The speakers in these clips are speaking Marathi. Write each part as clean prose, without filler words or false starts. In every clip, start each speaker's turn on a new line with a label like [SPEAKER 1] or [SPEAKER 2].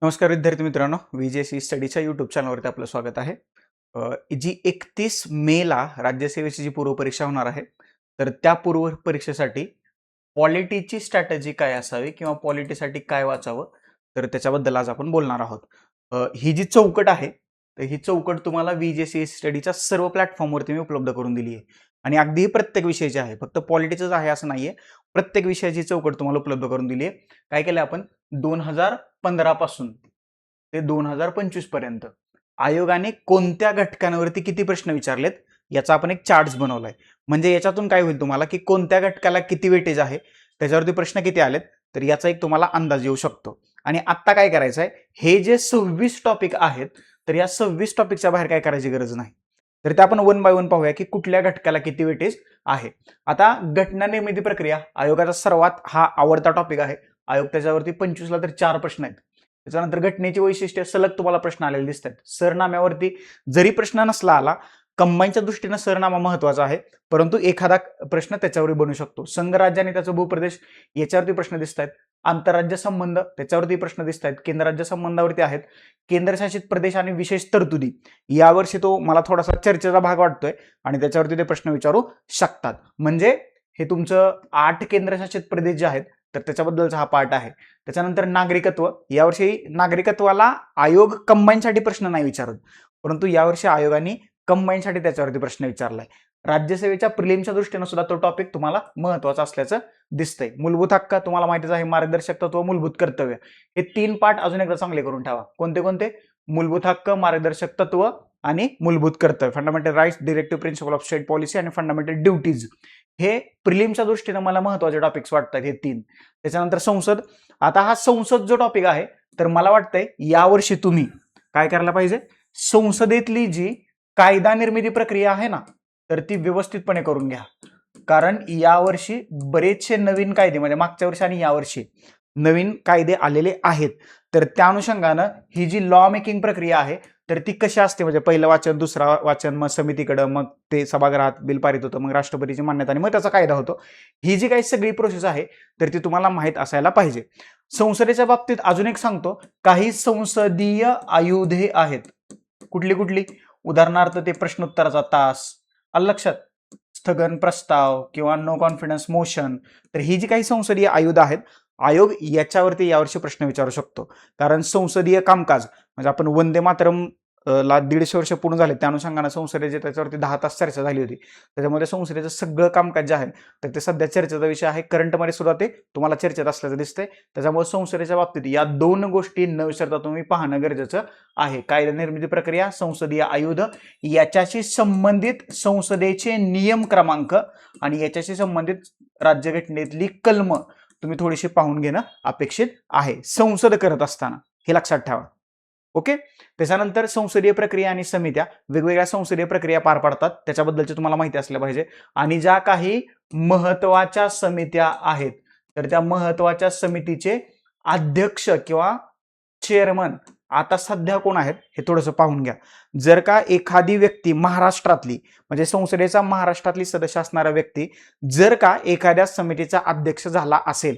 [SPEAKER 1] नमस्कार विद्यार्थी मित्रांनो, VJC स्टडीच्या यूट्यूब चॅनलवरती आपलं स्वागत आहे. जी 31 मेला राज्यसेवेची जी पूर्वपरीक्षा होणार आहे, तर त्या पूर्वपरीक्षेसाठी पॉलिटीची स्ट्रॅटेजी काय असावी किंवा पॉलिटीसाठी काय वाचावं, तर त्याच्याबद्दल आज आपण बोलणार आहोत. ही जी चौकट आहे, तर ही चौकट तुम्हाला VJC स्टडीच्या सर्व प्लॅटफॉर्मवरती मी उपलब्ध करून दिली आहे आणि अगदी प्रत्येक विषयाची आहे. फक्त पॉलिटीचंच आहे असं नाहीये. प्रत्येक विषयाची चौकट तुम्हाला उपलब्ध करून दिली आहे. काय केलं आपण 2015 पासून ते 2025 पर्यंत आयोगाने कोणत्या घटकांवरती किती प्रश्न विचारलेत याचा आपण एक चार्ट बनवलाय. म्हणजे याच्यातून काय होईल तुम्हाला की कोणत्या घटकाला किती वेटेज आहे, त्याच्यावरती प्रश्न किती आलेत, तर याचा एक तुम्हाला अंदाज येऊ शकतो. आणि आता काय करायचं आहे, हे जे 26 टॉपिक आहेत, तर या 26 टॉपिकच्या बाहेर काय करायची गरज नाही. तर ते आपण वन बाय वन पाहूया की कुठल्या घटकाला किती वेटेज आहे. आता घटना निर्मिती प्रक्रिया आयोगाचा सर्वात हा आवडता टॉपिक आहे. आयोग त्याच्यावरती 25ला तर 4 प्रश्न आहेत. त्याच्यानंतर घटनेची वैशिष्ट्ये सलग तुम्हाला प्रश्न आलेले दिसतात. सरनाम्यावरती जरी प्रश्न नसला आला, कंबाईनच्या दृष्टीने सरनामा महत्वाचा आहे, परंतु एखादा प्रश्न त्याच्यावर बनू शकतो. संघराज्य आणि त्याचा भूप्रदेश याच्यावरती प्रश्न दिसत आहेत. आंतरराज्य संबंध त्याच्यावरती प्रश्न दिसत आहेत. केंद्र राज्य संबंधावरती आहेत. केंद्रशासित प्रदेश आणि विशेष तरतुदी यावर्षी तो मला थोडासा चर्चेचा भाग वाटतोय आणि त्याच्यावरती ते प्रश्न विचारू शकतात. म्हणजे हे तुमचं 8 केंद्रशासित प्रदेश जे आहेत, तर त्याच्याबद्दलचा हा पार्ट आहे. त्याच्यानंतर नागरिकत्व, यावर्षी नागरिकत्वाला आयोग कंबाईनसाठी प्रश्न नाही विचारत, परंतु यावर्षी आयोगाने कंबाईनसाठी त्याच्यावरती प्रश्न विचारलाय. राज्यसेवेच्या प्रिलिमच्या दृष्टीने सुद्धा तो टॉपिक तुम्हाला महत्वाचा असल्याचं दिसतंय. मूलभूत हक्क तुम्हाला माहितीच आहे, मार्गदर्शक तत्व, मूलभूत कर्तव्य, हे 3 पार्ट अजून एकदा चांगले करून ठेवा. कोणते कोणते? मूलभूत हक्क, मार्गदर्शक तत्व आणि मूलभूत कर्तव्य. Fundamental rights, directive principle of state policy आणि फंडामेंटल ड्युटीज, हे प्रिलिमच्या दृष्टीने मला महत्वाचे टॉपिक्स वाटतात हे 3. त्याच्यानंतर संसद. आता हा संसद जो टॉपिक आहे, तर मला वाटतंय यावर्षी तुम्ही काय करायला पाहिजे, संसदेतली जी कायदा निर्मिती प्रक्रिया आहे ना, तर ती व्यवस्थितपणे करून घ्या. कारण यावर्षी बरेचसे नवीन कायदे, म्हणजे मागच्या वर्षी आणि यावर्षी नवीन कायदे आलेले आहेत. तर त्या अनुषंगानं ही जी लॉ मेकिंग प्रक्रिया आहे, तर ती कशी असते, म्हणजे पहिलं वाचन, दुसरा वाचन, मग समितीकडं, मग ते सभागृहात बिल पारित होतं, मग राष्ट्रपतीची मान्यता आणि मग त्याचा कायदा होतो. ही जी काही सगळी प्रोसेस आहे, तर ती तुम्हाला माहीत असायला पाहिजे. संसदेच्या बाबतीत अजून एक सांगतो, काही संसदीय आयुधे आहेत. कुठली कुठली? उदाहरणार्थ ते प्रश्नोत्तराचा तास, आलं लक्षात, स्थगन प्रस्ताव किंवा नो कॉन्फिडन्स मोशन. तर ही जी काही संसदीय आयुध आहेत, आयोग याच्यावरती यावर्षी प्रश्न विचारू शकतो. कारण संसदीय कामकाज, म्हणजे आपण वंदे मातरम ला 150 वर्ष पूर्ण झाले, त्या अनुषंगाने संसदेचे त्याच्यावरती 10 तास चर्चा झाली होती. त्याच्यामध्ये संसदेचं सगळं कामकाज जे आहे, तर ते सध्या चर्चेचा विषय आहे. करंटमध्ये सुद्धा ते तुम्हाला चर्चेत असल्याचं दिसतंय. त्याच्यामुळे संसदेच्या बाबतीत या 2 गोष्टी न विसरता तुम्ही पाहणं गरजेचं आहे. कायदा निर्मिती प्रक्रिया, संसदीय आयुध, याच्याशी संबंधित संसदेचे नियम क्रमांक आणि याच्याशी संबंधित राज्यघटनेतली कलम तुम्ही थोडीशी पाहून घेणं अपेक्षित आहे संसद करत असताना, हे लक्षात ठेवा. ओके. त्याच्यानंतर संसदीय प्रक्रिया आणि समित्या, वेगवेगळ्या संसदीय प्रक्रिया पार पाडतात, त्याच्याबद्दलची तुम्हाला माहिती असल्या पाहिजे. आणि ज्या काही महत्वाच्या समित्या आहेत, तर त्या महत्वाच्या समितीचे अध्यक्ष किंवा चेअरमन आता सध्या कोण आहेत हे थोडंसं पाहून घ्या. जर का एखादी व्यक्ती महाराष्ट्रातली, म्हणजे संसदेचा महाराष्ट्रातली सदस्य असणारा व्यक्ती जर का एखाद्या समितीचा अध्यक्ष झाला असेल,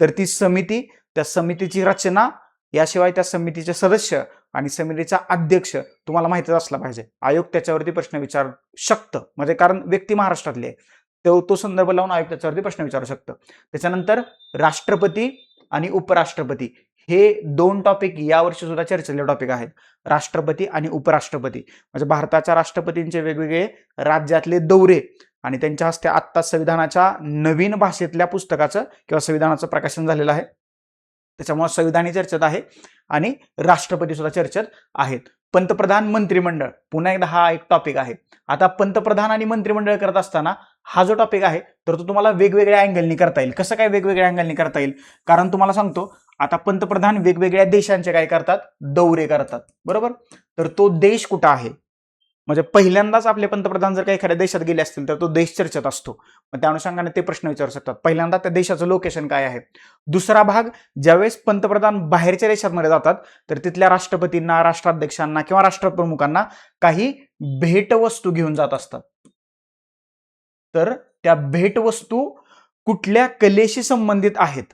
[SPEAKER 1] तर ती समिती, त्या समितीची रचना, याशिवाय त्या समितीचे सदस्य आणि समितीचा अध्यक्ष तुम्हाला माहितीच असला पाहिजे. आयोग त्याच्यावरती प्रश्न विचारू शकतं, म्हणजे कारण व्यक्ती महाराष्ट्रातली आहे, तो संदर्भ लावून आयोग त्याच्यावरती प्रश्न विचारू शकतं. त्याच्यानंतर राष्ट्रपती आणि उपराष्ट्रपती, हे 2 टॉपिक यावर्षी सुद्धा चर्चेचे टॉपिक आहेत. राष्ट्रपती आणि उपराष्ट्रपती, म्हणजे भारताच्या राष्ट्रपतींचे वेगवेगळे राज्यातले दौरे आणि त्यांच्या हस्ते आत्ता संविधानाच्या नवीन भाषेतल्या पुस्तकाचं किंवा संविधानाचं प्रकाशन झालेलं आहे. त्याच्यामुळे संविधानी चर्चेत आहे आणि राष्ट्रपती सुद्धा चर्चेत आहेत. पंतप्रधान, मंत्रिमंडळ, पुन्हा एकदा हा एक टॉपिक आहे. आता पंतप्रधान आणि मंत्रिमंडळ करत असताना हा जो टॉपिक आहे, तर तो तुम्हाला वेगवेगळ्या अँगलनी करता येईल. कसं काय वेगवेगळ्या अँगलनी करता येईल? कारण तुम्हाला सांगतो, आता पंतप्रधान वेगवेगळ्या देशांचे काय करतात, दौरे करतात, बरोबर. तर तो देश कुठं आहे, म्हणजे पहिल्यांदाच आपले पंतप्रधान जर काही एखाद्या देशात गेले असतील, तर तो देश चर्चेत असतो. मग त्या अनुषंगाने ते प्रश्न विचारू शकतात. पहिल्यांदा त्या देशाचं लोकेशन काय आहे. दुसरा भाग, ज्यावेळेस पंतप्रधान बाहेरच्या देशांमध्ये जातात, तर तिथल्या राष्ट्रपतींना, राष्ट्राध्यक्षांना किंवा राष्ट्रप्रमुखांना काही भेटवस्तू घेऊन जात असतात. तर त्या भेटवस्तू कुठल्या कलेशी संबंधित आहेत,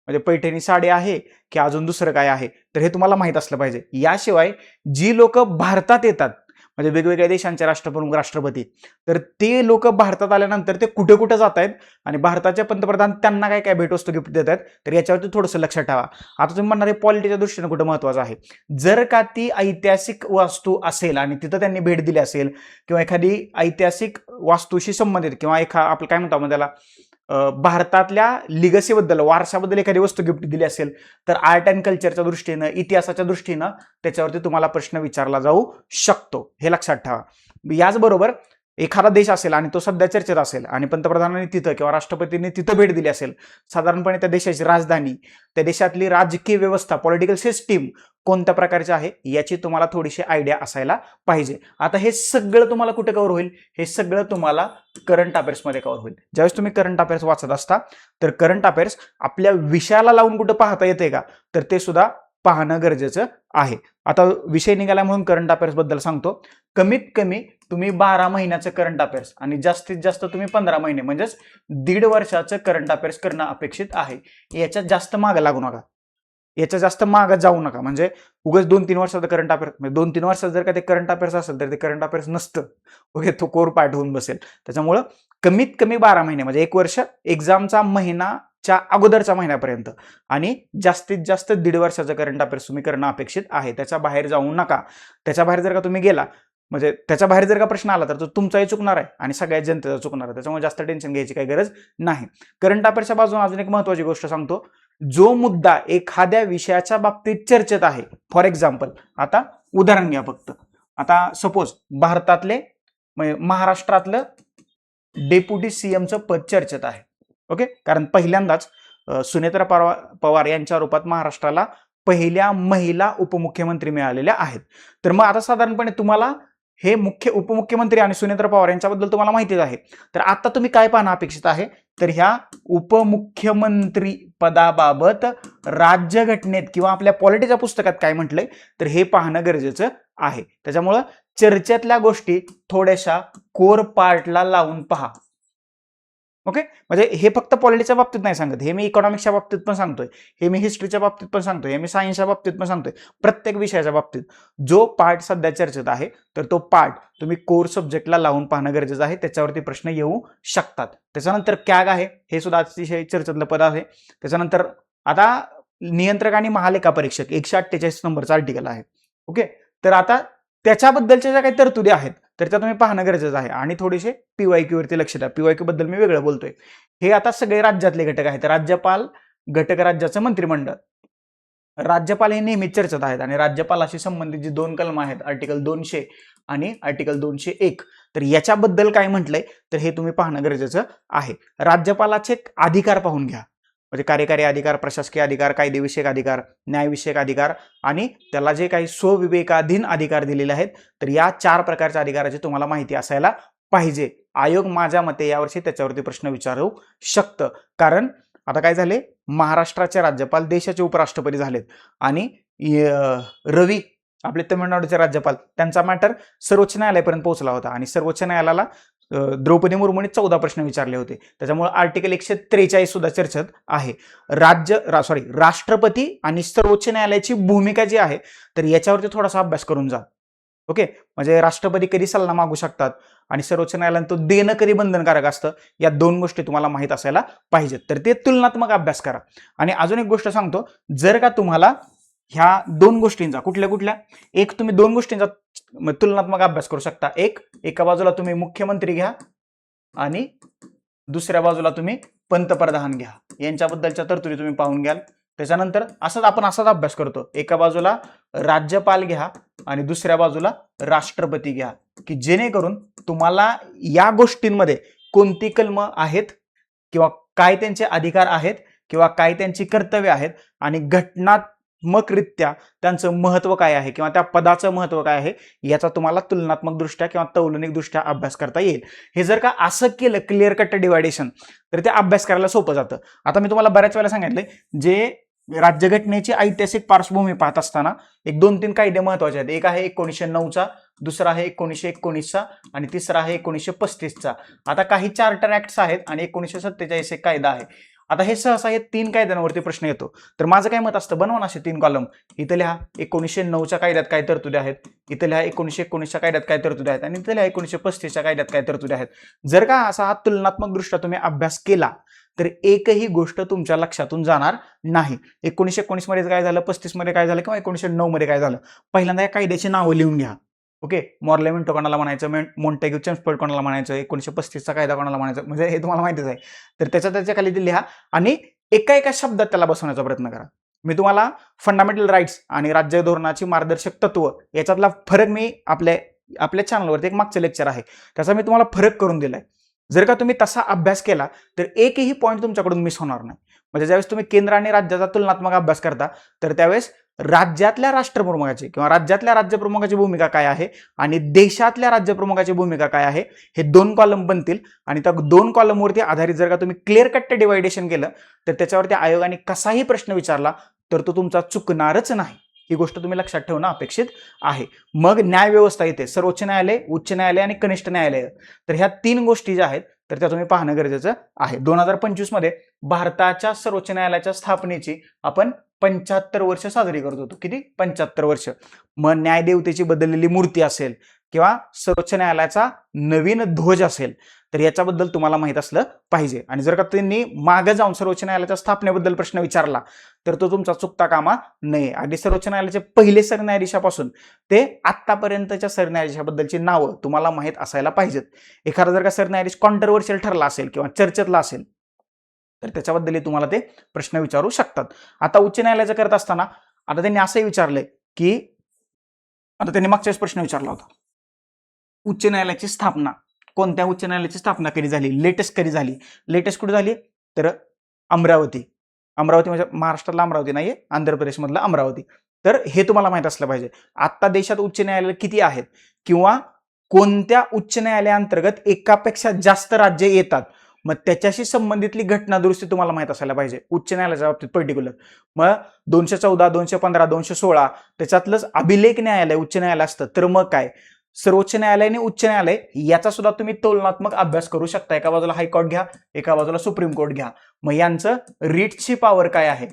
[SPEAKER 1] म्हणजे पैठणी साडी आहे की अजून दुसरं काय आहे, तर हे तुम्हाला माहित असलं पाहिजे. याशिवाय जी लोक भारतात येतात, म्हणजे वेगवेगळ्या देशांचे राष्ट्रप्रमुख, राष्ट्रपती, तर ते लोक भारतात आल्यानंतर ते कुठे कुठे जात आहेत आणि भारताचे पंतप्रधान त्यांना काय काय भेटवस्तू गिफ्ट देत आहेत, तर याच्यावरती थोडंसं लक्षात ठेवा. आता तुम्ही म्हणणार पॉलिटीच्या दृष्टीने कुठं महत्वाचं आहे. जर का ती ऐतिहासिक वास्तू असेल आणि तिथं त्यांनी भेट दिली असेल किंवा एखादी ऐतिहासिक वास्तूशी संबंधित किंवा आपलं काय म्हणतो आपण त्याला, भारतातल्या लिगसीबद्दल, वारशाबद्दल एखादी वस्तू गिफ्ट दिली असेल, तर आर्ट अँड कल्चरच्या दृष्टीनं, इतिहासाच्या दृष्टीनं त्याच्यावरती तुम्हाला प्रश्न विचारला जाऊ शकतो, हे लक्षात ठेवा. याचबरोबर एखादा देश असेल आणि तो सध्या चर्चेत असेल आणि पंतप्रधानांनी तिथं किंवा राष्ट्रपतींनी तिथं भेट दिली असेल, साधारणपणे त्या देशाची राजधानी, त्या देशातली राजकीय व्यवस्था, पॉलिटिकल सिस्टीम कोणत्या प्रकारची आहे याची तुम्हाला थोडीशी आयडिया असायला पाहिजे. आता हे सगळं तुम्हाला कुठे कव्हर होईल, हे सगळं तुम्हाला करंट अफेअर्समध्ये कव्हर होईल. ज्यावेळेस तुम्ही करंट अफेअर्स वाचत असता, तर करंट अफेअर्स आपल्या विषयाला लावून कुठं पाहता येते का, तर ते सुद्धा पाहणं गरजेचं आहे. आता विषय निघाला म्हणून करंट अफेअर्स बद्दल सांगतो. कमीत कमी तुम्ही 12 महिन्याचं करंट अफेअर्स आणि जास्तीत जास्त तुम्ही 15 महिने म्हणजेच 1.5 वर्षाचं करंट अफेअर्स करणं अपेक्षित आहे. याच्यात जास्त मागं लागू नका, याच्या जास्त मागं जाऊ नका. म्हणजे उगाच 2-3 वर्षाचं करंट अफेअर्स, म्हणजे 2-3 वर्षात जर का ते करंट अफेअर्स असेल तर ते करंट अफेअर्स नसतं, ओके, तो कोर पाठ होऊन बसेल. त्याच्यामुळं कमीत कमी 12 महिने म्हणजे 1 वर्ष, एक्झामचा महिनाच्या अगोदरच्या महिन्यापर्यंत, आणि जास्तीत जास्त 1.5 वर्षाचं करंट अफेअर्स तुम्ही करणं अपेक्षित आहे. त्याच्या बाहेर जाऊ नका. त्याच्या बाहेर जर का तुम्ही गेला, म्हणजे त्याच्या बाहेर जर का प्रश्न आला तर तो तुमचाही चुकणार आहे आणि सगळ्या जनतेचा चुकणार आहे. त्याच्यामुळे जास्त टेन्शन घ्यायची काही गरज नाही. करंट अफेअर्सच्या बाजूने अजून एक महत्वाची गोष्ट सांगतो. जो मुद्दा एखाद्या विषयाच्या बाबतीत चर्चेत आहे, फॉर एक्झाम्पल, आता उदाहरण घ्या फक्त. आता सपोज भारतातले महाराष्ट्रातलं डेप्युटी सीएमचं पद चर्चेत आहे, ओके, कारण पहिल्यांदाच सुनेत्रा पवार यांच्या रूपात महाराष्ट्राला पहिल्या महिला उपमुख्यमंत्री मिळालेल्या आहेत. तर मग आता साधारणपणे तुम्हाला हे उपमुख्यमंत्री आणि सुनेत्रा पवार यांच्याबद्दल तुम्हाला माहितीच आहे. तर आता तुम्ही काय पाहणं अपेक्षित आहे, तर ह्या उपमुख्यमंत्री पदाबाबत राज्यघटनेत किंवा आपल्या पॉलिटीच्या पुस्तकात काय म्हटलंय, तर हे पाहणं गरजेचं आहे. त्याच्यामुळं चर्चेतल्या गोष्टी थोड्याशा कोर पार्टला लावून पहा, ओके. म्हणजे हे फक्त पॉलिटिक्सच्या बाबतीत नाही सांगत, हे मी इकॉनॉमिक्सच्या बाबतीत पण सांगतोय, हे मी हिस्ट्रीच्या बाबतीत पण सांगतोय, हे मी सायन्सच्या बाबतीत पण सांगतोय. प्रत्येक विषयाच्या बाबतीत जो पार्ट सध्या चर्चेत आहे, तर तो पार्ट तुम्ही कोर सब्जेक्टला लावून पाहणं गरजेचं आहे. त्याच्यावरती प्रश्न येऊ शकतात. त्याच्यानंतर कॅग आहे, हे सुद्धा अतिशय चर्चेतलं पद आहे. त्याच्यानंतर आता नियंत्रक आणि महालेखा परीक्षक 148 नंबरचा आर्टिकल आहे, ओके. तर आता त्याच्याबद्दलच्या ज्या काही तरतुदी आहेत तर त्या तुम्ही पाहणं गरजेचं आहे. आणि थोडेसे PYQ वरती लक्ष द्या. PYQ बद्दल मी वेगळं बोलतोय. हे आता सगळे राज्यातले घटक आहेत. राज्यपाल, घटक राज्याचं मंत्रिमंडळ, राज्यपाल हे नेहमी चर्चेत आहेत आणि राज्यपालाशी संबंधित जी 2 कलम आहेत, आर्टिकल 200 आणि आर्टिकल 201, तर याच्याबद्दल काय म्हटलंय तर हे तुम्ही पाहणं गरजेचं आहे. राज्यपालाचे अधिकार पाहून घ्या, म्हणजे कार्यकारी अधिकार, प्रशासकीय अधिकार, कायदेविषयक अधिकार, न्यायविषयक अधिकार आणि त्याला जे काही स्वविवेकाधीन अधिकार दिलेले आहेत, तर या 4 प्रकारच्या अधिकाराची तुम्हाला माहिती असायला पाहिजे. आयोग माझ्या मते यावर्षी त्याच्यावरती प्रश्न विचारू शकतं. कारण आता काय झाले, महाराष्ट्राचे राज्यपाल देशाचे उपराष्ट्रपती झालेत आणि रवी आपले तमिळनाडूचे राज्यपाल, त्यांचा मॅटर सर्वोच्च न्यायालयापर्यंत पोहोचला होता आणि सर्वोच्च न्यायालयाला द्रौपदी मुर्मूंनी 14 प्रश्न विचारले होते. त्याच्यामुळे आर्टिकल 143 सुद्धा चर्चेत आहे. राष्ट्रपती आणि सर्वोच्च न्यायालयाची भूमिका जी आहे तर याच्यावरती थोडासा अभ्यास करून जा, ओके. म्हणजे राष्ट्रपती कधी सल्ला मागू शकतात आणि सर्वोच्च न्यायालयाने तो देणं कधी बंधनकारक असतं, या 2 गोष्टी तुम्हाला माहित असायला पाहिजेत. तर ते तुलनात्मक अभ्यास करा. आणि अजून एक गोष्ट सांगतो, जर का तुम्हाला ह्या 2 गोष्टींचा कुठल्या एक तुम्ही 2 गोष्टींचा तुलनात्मक अभ्यास करू शकता. एका बाजूला तुम्ही मुख्यमंत्री घ्या आणि दुसऱ्या बाजूला तुम्ही पंतप्रधान घ्या, यांच्याबद्दलच्या तरतुदी तुम्ही पाहून घ्याल. त्याच्यानंतर आपण असाच अभ्यास करतो, एका बाजूला राज्यपाल घ्या आणि दुसऱ्या बाजूला राष्ट्रपती घ्या, की जेणेकरून तुम्हाला या गोष्टींमध्ये कोणती कलम आहेत किंवा काय त्यांचे अधिकार आहेत किंवा काय त्यांची कर्तव्य आहेत आणि घटनात्मकरित्या त्यांचं महत्व काय आहे किंवा त्या पदाचं महत्व काय आहे याचा तुम्हाला तुलनात्मक दृष्ट्या किंवा तौलनिक दृष्ट्या अभ्यास करता येईल. हे जर का असं केलं क्लिअर कट डिवायडेशन, तर ते अभ्यास करायला सोपं जातं. आता मी तुम्हाला बऱ्याच वेळेला सांगितलंय, जे राज्यघटनेची ऐतिहासिक पार्श्वभूमी पाहत असताना एक 2-3 कायदे महत्वाचे आहेत. एक आहे 1909चा, दुसरा आहे 1919चा आणि तिसरा आहे 1935चा. आता काही चार्टर ऍक्ट्स आहेत आणि 1947 एक कायदा आहे. आता हे सहसा हे 3 कायद्यांवरती प्रश्न येतो. तर माझं काय मत असतं, बनवा ना असे 3 कॉलम. इथं लिहा 1909च्या कायद्यात काय तरतुदी आहेत, इथं लिहा 1919च्या कायद्यात काय तरतुदी आहेत, आणि इथं लिहा 1935च्या कायद्यात काय तरतुदी आहेत. जर का असा हा तुलनात्मक दृष्ट्या तुम्ही अभ्यास केला तर एकही गोष्ट तुमच्या लक्षातून जाणार नाही. 1919 मध्ये काय झालं, 35 मध्ये काय झालं, किंवा 1909 मध्ये काय झालं. पहिल्यांदा या कायद्याची नावं लिहून घ्या. ओके, मॉर्लेमेंटो कोणाला म्हणायचं, मॉन्टेग्यू चेम्सफोर्ड कोणाला म्हणायचं, 1935चा कायदा कोणाला म्हणायचं, म्हणजे हे तुम्हाला माहितीच आहे. तर त्याच्या खाली ते लिहा आणि एका एका शब्दात त्याला बसवण्याचा प्रयत्न करा. मी तुम्हाला फंडामेंटल राईट्स आणि राज्य धोरणाची मार्गदर्शक तत्व याच्यातला फरक मी आपल्या चॅनलवरती एक मागचं लेक्चर आहे त्याचा मी तुम्हाला फरक करून दिलाय. जर का तुम्ही तसा अभ्यास केला तर एकही पॉईंट तुमच्याकडून मिस होणार नाही. म्हणजे ज्यावेळेस तुम्ही केंद्र आणि राज्याचा तुलनात्मक अभ्यास करता तर त्यावेळेस राज्यातल्या राष्ट्रप्रमुखाची किंवा राज्यातल्या राज्यप्रमुखाची भूमिका काय आहे आणि देशातल्या राज्यप्रमुखाची भूमिका काय आहे हे 2 कॉलम बनतील. आणि त्या 2 कॉलमवरती आधारित जर का तुम्ही क्लिअर कट डिवायडेशन केलं तर त्याच्यावरती आयोगाने कसाही प्रश्न विचारला तर तो तुमचा चुकणारच नाही. ही गोष्ट तुम्ही लक्षात ठेवणं अपेक्षित आहे. मग न्याय व्यवस्था येते, सर्वोच्च न्यायालय, उच्च न्यायालय आणि कनिष्ठ न्यायालय. तर ह्या 3 गोष्टी ज्या आहेत तर त्या तुम्ही पाहणं गरजेचं आहे. 2025 मध्ये भारताच्या सर्वोच्च न्यायालयाच्या स्थापनेची आपण 75 वर्ष साजरी करत होतो. किती? 75 वर्ष. मग न्यायदेवतेची बदललेली मूर्ती असेल किंवा सर्वोच्च न्यायालयाचा नवीन ध्वज असेल तर याच्याबद्दल तुम्हाला माहित असलं पाहिजे. आणि जर का त्यांनी मागे जाऊन सर्वोच्च न्यायालयाच्या स्थापनेबद्दल प्रश्न विचारला तर तो तुमचा चुकता कामा नये. अगदी सर्वोच्च न्यायालयाचे पहिले सरन्यायाधीशापासून ते आतापर्यंतच्या सरन्यायाधीशाबद्दलची नावं तुम्हाला माहित असायला पाहिजेत. एखादा जर का सरन्यायाधीश कॉन्ट्रोवर्शियल ठरला असेल किंवा चर्चेतला असेल तर त्याच्याबद्दलही तुम्हाला ते प्रश्न विचारू शकतात. आता उच्च न्यायालयाचं करत असताना आता त्यांनी असंही विचारलंय की आता त्यांनी मागच्याच प्रश्न विचारला होता, उच्च न्यायालयाची स्थापना, कोणत्या उच्च न्यायालयाची स्थापना कधी झाली, लेटेस्ट कधी झाली. लेटेस्ट कुठे झाली तर अमरावती. अमरावती म्हणजे महाराष्ट्रातला अमरावती नाहीये, आंध्र प्रदेशमधला अमरावती. तर हे तुम्हाला माहित असलं पाहिजे. आता देशात उच्च न्यायालय किती आहेत किंवा कोणत्या उच्च न्यायालयाअंतर्गत एकापेक्षा जास्त राज्य येतात मग त्याच्याशी संबंधितली घटना दुरुस्ती तुम्हाला माहित असायला पाहिजे उच्च न्यायालयाच्या बाबतीत पर्टिक्युलर. मग 214, 215, 216 त्याच्यातलंच अभिलेख न्यायालय उच्च न्यायालय असतं. तर मग काय सर्वोच्च न्यायालय आणि उच्च न्यायालय याचा सुद्धा तुम्ही तुलनात्मक अभ्यास करू शकता. एका बाजूला हायकोर्ट घ्या, एका बाजूला सुप्रीम कोर्ट घ्या. मग यांचं रीटची पॉवर काय आहे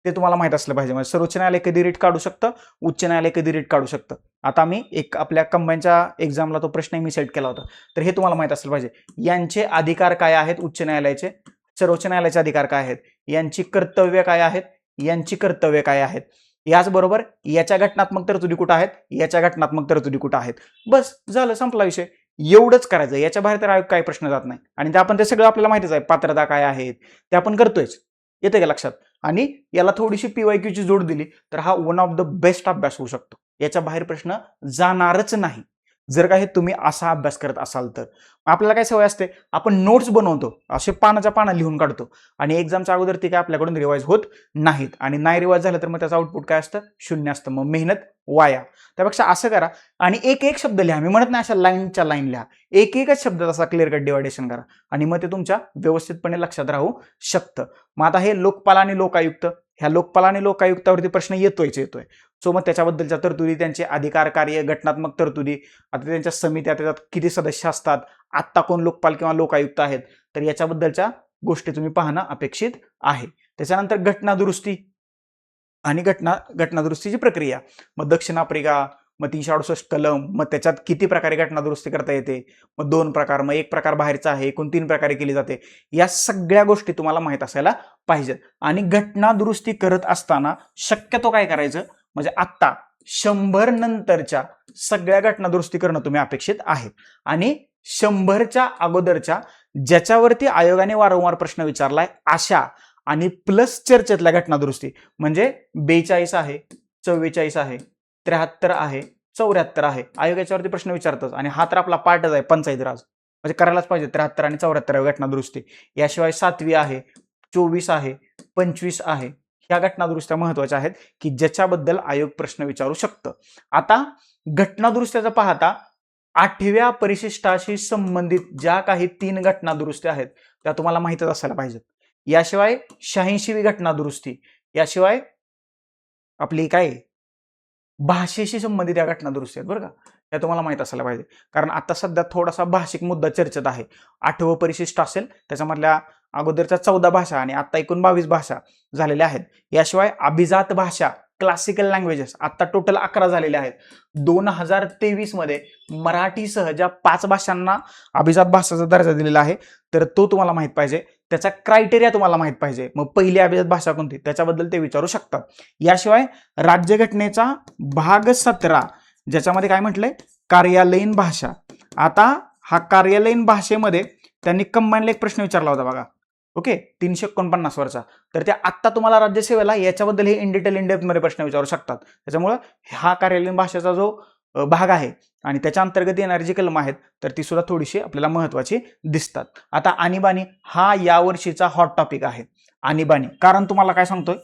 [SPEAKER 1] ते तुम्हाला माहित असलं पाहिजे. म्हणजे सर्वोच्च न्यायालय कधी रीट काढू शकतं, उच्च न्यायालय कधी रीट काढू शकतं. आता मी एक आपल्या कंबाईनच्या एक्झामला तो प्रश्न मी सेट केला होता. तर हे तुम्हाला माहित असलं पाहिजे. यांचे अधिकार काय आहेत उच्च न्यायालयाचे, सर्वोच्च न्यायालयाचे अधिकार काय आहेत, यांची कर्तव्य काय आहेत, यांची कर्तव्य काय आहेत. याचबरोबर याच्या घटनात्मक तरतुदी कुठं आहेत, याच्या घटनात्मक तरतुदी कुठं आहेत. बस झालं, संपला विषय. एवढंच करायचं. याच्या बाहेर तर आयोग काही प्रश्न जात नाही. आणि ते आपण ते सगळं आपल्याला माहितीच आहे. पात्रता काय आहेत ते आपण करतोयच. येते का लक्षात. आणि याला थोडीशी PYQ ची जोड दिली तर हा वन ऑफ द बेस्ट अभ्यास होऊ शकतो. याच्या बाहेर प्रश्न जाणारच नाही जर का हे तुम्ही असा अभ्यास करत असाल तर. आपल्याला काय सवय असते, आपण नोट्स बनवतो, असे पानाच्या पाना लिहून काढतो आणि एक्झामच्या अगोदर ते काय आपल्याकडून रिवाइज होत नाहीत. आणि नाही रिवाइज झालं तर मग त्याचं आउटपुट काय असतं, 0 असतं. मग मेहनत वाया. त्यापेक्षा असं करा आणि एक एक शब्द लिहा. मी म्हणत नाही अशा लाईनच्या लाईन लिहा, एक एकच शब्द असा क्लिअर कट डिवायडेशन करा आणि मग ते तुमच्या व्यवस्थितपणे लक्षात राहू शकतं. मग आता हे लोकपाल आणि लोकायुक्त, ह्या लोकपाल आणि लोकायुक्तावरती प्रश्न येतोय. सो मग त्याच्याबद्दलच्या तरतुदी, त्यांचे अधिकार, कार्य, घटनात्मक तरतुदी, आता त्यांच्या समित्या, त्याच्यात किती सदस्य असतात, आत्ता कोण लोकपाल किंवा लोकायुक्त आहेत, तर याच्याबद्दलच्या गोष्टी तुम्ही पाहणं अपेक्षित आहे. त्याच्यानंतर घटना दुरुस्ती आणि घटना दुरुस्तीची प्रक्रिया. मग दक्षिण आफ्रिका, मग 368 कलम, मग त्याच्यात किती प्रकारे घटना दुरुस्ती करता येते, मग 2 प्रकार, मग 1 प्रकार बाहेरचा आहे, एकूण 3 प्रकारे केली जाते. या सगळ्या गोष्टी तुम्हाला माहित असायला पाहिजेत. आणि घटना दुरुस्ती करत असताना शक्यतो काय करायचं, म्हणजे आत्ता 100 नंतरच्या सगळ्या घटना दुरुस्ती करणं तुम्ही अपेक्षित आहे. आणि 100च्या अगोदरच्या ज्याच्यावरती आयोगाने वारंवार प्रश्न विचारलाय अशा आणि प्लस चर्चेतल्या घटना दुरुस्ती म्हणजे 42 आहे, 44 आहे, 73 आहे, 74 आहे. आयोग याच्यावरती प्रश्न विचारतच आणि हा तर आपला पार्टच आहे पंचायती राज, म्हणजे करायलाच पाहिजे 73 आणि 74 घटना दुरुस्ती. याशिवाय 7वी आहे, 24 आहे, 25 आहे. ह्या घटना दुरुस्त्या महत्वाच्या आहेत की ज्याच्याबद्दल आयोग प्रश्न विचारू शकतं. आता घटना दुरुस्त्याचं पाहता 8व्या परिशिष्टाशी संबंधित ज्या काही 3 घटना दुरुस्त्या आहेत त्या तुम्हाला माहितच असायला पाहिजेत. याशिवाय 86वी घटना दुरुस्ती, याशिवाय आपली काय भाषेशी संबंधित या घटना दुरुस्ती आहेत बरं का. हे तुम्हाला माहित असायला पाहिजे, कारण आता सध्या थोडासा भाषिक मुद्दा चर्चेत आहे. 8वं परिशिष्ट असेल, त्याच्यामधल्या अगोदरच्या 14 भाषा आणि आता एकूण 22 भाषा झालेल्या आहेत. याशिवाय अभिजात भाषा, क्लासिकल लँग्वेजेस आता टोटल 11 झालेल्या आहेत. 2023 मध्ये मराठीसह ज्या 5 भाषांना अभिजात भाषेचा दर्जा दिलेला आहे, तर तो तुम्हाला माहित पाहिजे. त्याचा क्रायटेरिया तुम्हाला माहित पाहिजे. मग पहिली अभिजात भाषा कोणती, त्याच्याबद्दल ते विचारू शकतात. याशिवाय राज्यघटनेचा भाग 17 ज्याच्यामध्ये काय म्हटलंय, कार्यालयीन भाषा. आता हा कार्यालयीन भाषेमध्ये त्यांनी कंबाईनला एक प्रश्न विचारला होता बघा, ओके, 349 वरचा. तर त्या आत्ता तुम्हाला राज्यसेवेला याच्याबद्दल हे इन डिटेल इन डेप्थ मध्ये प्रश्न विचारू शकतात. त्याच्यामुळे हा कार्यालयीन भाषेचा जो भाग आहे आणि त्याच्या अंतर्गत येणारी जी कलम आहेत, तर ती सुद्धा थोडीशी आपल्याला महत्वाची दिसतात. आता आणीबाणी हा यावर्षीचा हॉट टॉपिक आहे. आणीबाणी कारण तुम्हाला काय सांगतोय,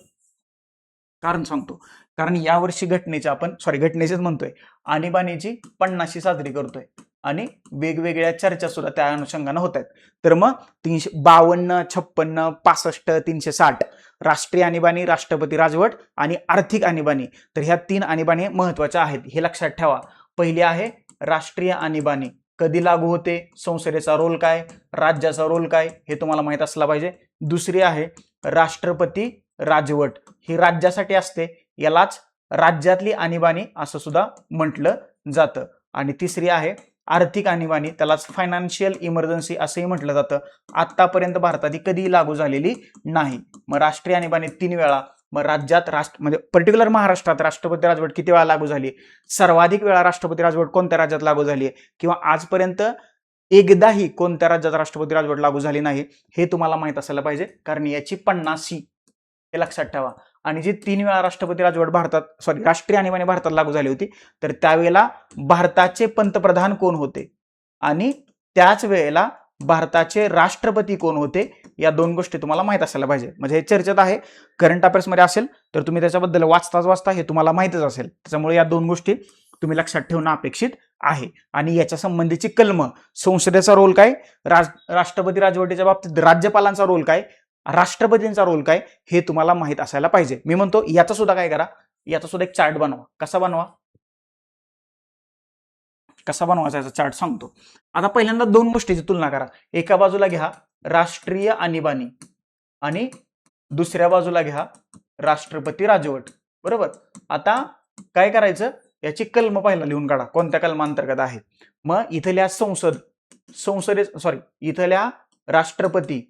[SPEAKER 1] कारण यावर्षी घटनेचेच म्हणतोय, आणीबाणीची 50शी साजरी करतोय आणि वेगवेगळ्या चर्चा सुद्धा त्या अनुषंगाने होत आहेत. तर मग 352, 56, 65, 360 राष्ट्रीय आणीबाणी, राष्ट्रपती राजवट आणि आर्थिक आणीबाणी. तर ह्या 3 आणीबाणी महत्वाच्या आहेत, हे लक्षात ठेवा. पहिली आहे राष्ट्रीय आणीबाणी, कधी लागू होते, संसदेचा रोल काय, राज्याचा रोल काय, हे तुम्हाला माहित असलं पाहिजे. दुसरी आहे राष्ट्रपती राजवट, ही राज्यासाठी असते, यालाच राज्यातली आणीबाणी असं सुद्धा म्हटलं जातं. आणि तिसरी आहे आर्थिक आणीबाणी, त्यालाच फायनान्शियल इमर्जन्सी असंही म्हटलं जातं. आतापर्यंत भारतात ही कधीही लागू झालेली नाही. मग राष्ट्रीय आणीबाणी 3 वेळा, मग राज्यात म्हणजे पर्टिक्युलर महाराष्ट्रात राष्ट्रपती राजवट किती वेळा लागू झाली, सर्वाधिक वेळा राष्ट्रपती राजवट कोणत्या राज्यात लागू झाली आहे, किंवा आजपर्यंत एकदाही कोणत्या राज्यात राष्ट्रपती राजवट लागू झाली नाही, हे तुम्हाला माहित असायला पाहिजे, कारण याची 50शी हे लक्षात ठेवा. आणि जी 3 वेळा राष्ट्रपती राजवट राष्ट्रीय आणीबाणी भारतात लागू झाली होती, तर त्यावेळेला भारताचे पंतप्रधान कोण होते आणि त्याच वेळेला भारताचे राष्ट्रपती कोण होते, या 2 गोष्टी तुम्हाला माहित असायला पाहिजे. म्हणजे हे चर्चेत आहे, करंट अफेअर्स मध्ये असेल तर तुम्ही त्याच्याबद्दल वाचता हे तुम्हाला माहितच असेल. त्याच्यामुळे या 2 गोष्टी तुम्ही लक्षात ठेवणं अपेक्षित आहे. आणि याच्या संबंधीची कलम, संसदेचा रोल काय, राष्ट्रपती राजवटीच्या बाबतीत राज्यपालांचा रोल काय, राष्ट्रपतींचा रोल काय, हे तुम्हाला माहित असायला पाहिजे. मी म्हणतो याचा सुद्धा काय करा, याचा सुद्धा एक चार्ट बनवा. कसा बनवायचा याचा चार्ट सांगतो. आता पहिल्यांदा 2 गोष्टीची तुलना करा. एका बाजूला घ्या राष्ट्रीय आणीबाणी आणि दुसऱ्या बाजूला घ्या राष्ट्रपती राजवट, बरोबर. आता काय करायचं, याची कलम पहिला लिहून काढा, कोणत्या कलमांतर्गत आहे. मग इथल्या इथल्या राष्ट्रपती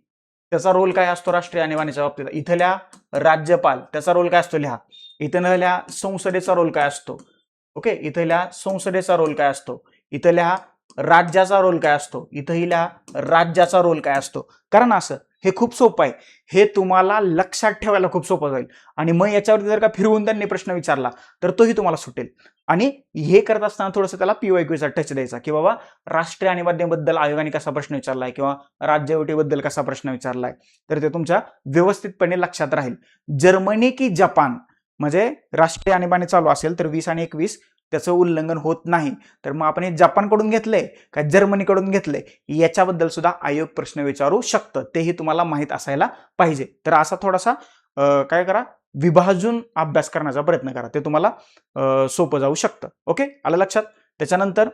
[SPEAKER 1] त्याचा रोल काय असतो राष्ट्रीय आणीबाणीच्या बाबतीत, इथल्या राज्यपाल त्याचा रोल काय असतो लिहा, इथल्या संसदेचा रोल काय असतो, ओके, इथल्या संसदेचा रोल काय असतो, इथल्या राज्याचा रोल काय असतो, इथल्या राज्याचा रोल काय असतो. कारण असं हे खूप सोपं आहे, हे तुम्हाला लक्षात ठेवायला खूप सोपं जाईल. आणि मग याच्यावरती जर का फिरवून त्यांनी प्रश्न विचारला तर तोही तुम्हाला सुटेल. आणि हे करत असताना थोडंसं त्याला PYQचा टच द्यायचा, की बाबा राष्ट्रीय आणीबाणीबद्दल आयोगाने कसा प्रश्न विचारलाय किंवा राज्यवटीबद्दल कसा प्रश्न विचारलाय, तर ते तुमच्या व्यवस्थितपणे लक्षात राहील. जर्मनी की जपान म्हणजे राष्ट्रीय आणीबाणी चालू असेल तर 20 आणि 21 त्याचं उल्लंघन होत नाही. तर मग आपण हे जपानकडून घेतलंय का जर्मनीकडून घेतलंय, याच्याबद्दल सुद्धा आयोग प्रश्न विचारू शकतं, तेही तुम्हाला माहित असायला पाहिजे. तर असा थोडासा काय करा, विभाजून अभ्यास करण्याचा प्रयत्न करा, ते तुम्हाला सोपं जाऊ शकतं. ओके, आलं लक्षात. त्याच्यानंतर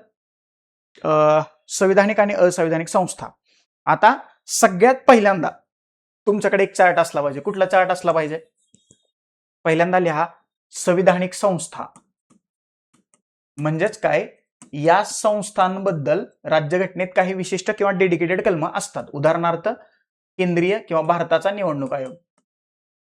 [SPEAKER 1] संविधानिक आणि असंविधानिक संस्था. आता सगळ्यात पहिल्यांदा तुमच्याकडे एक चार्ट असला पाहिजे. कुठला चार्ट असला पाहिजे, पहिल्यांदा लिहा संविधानिक संस्था. म्हणजेच काय, या संस्थांबद्दल राज्यघटनेत काही विशिष्ट किंवा डेडिकेटेड कलम असतात. उदाहरणार्थ केंद्रीय किंवा भारताचा निवडणूक आयोग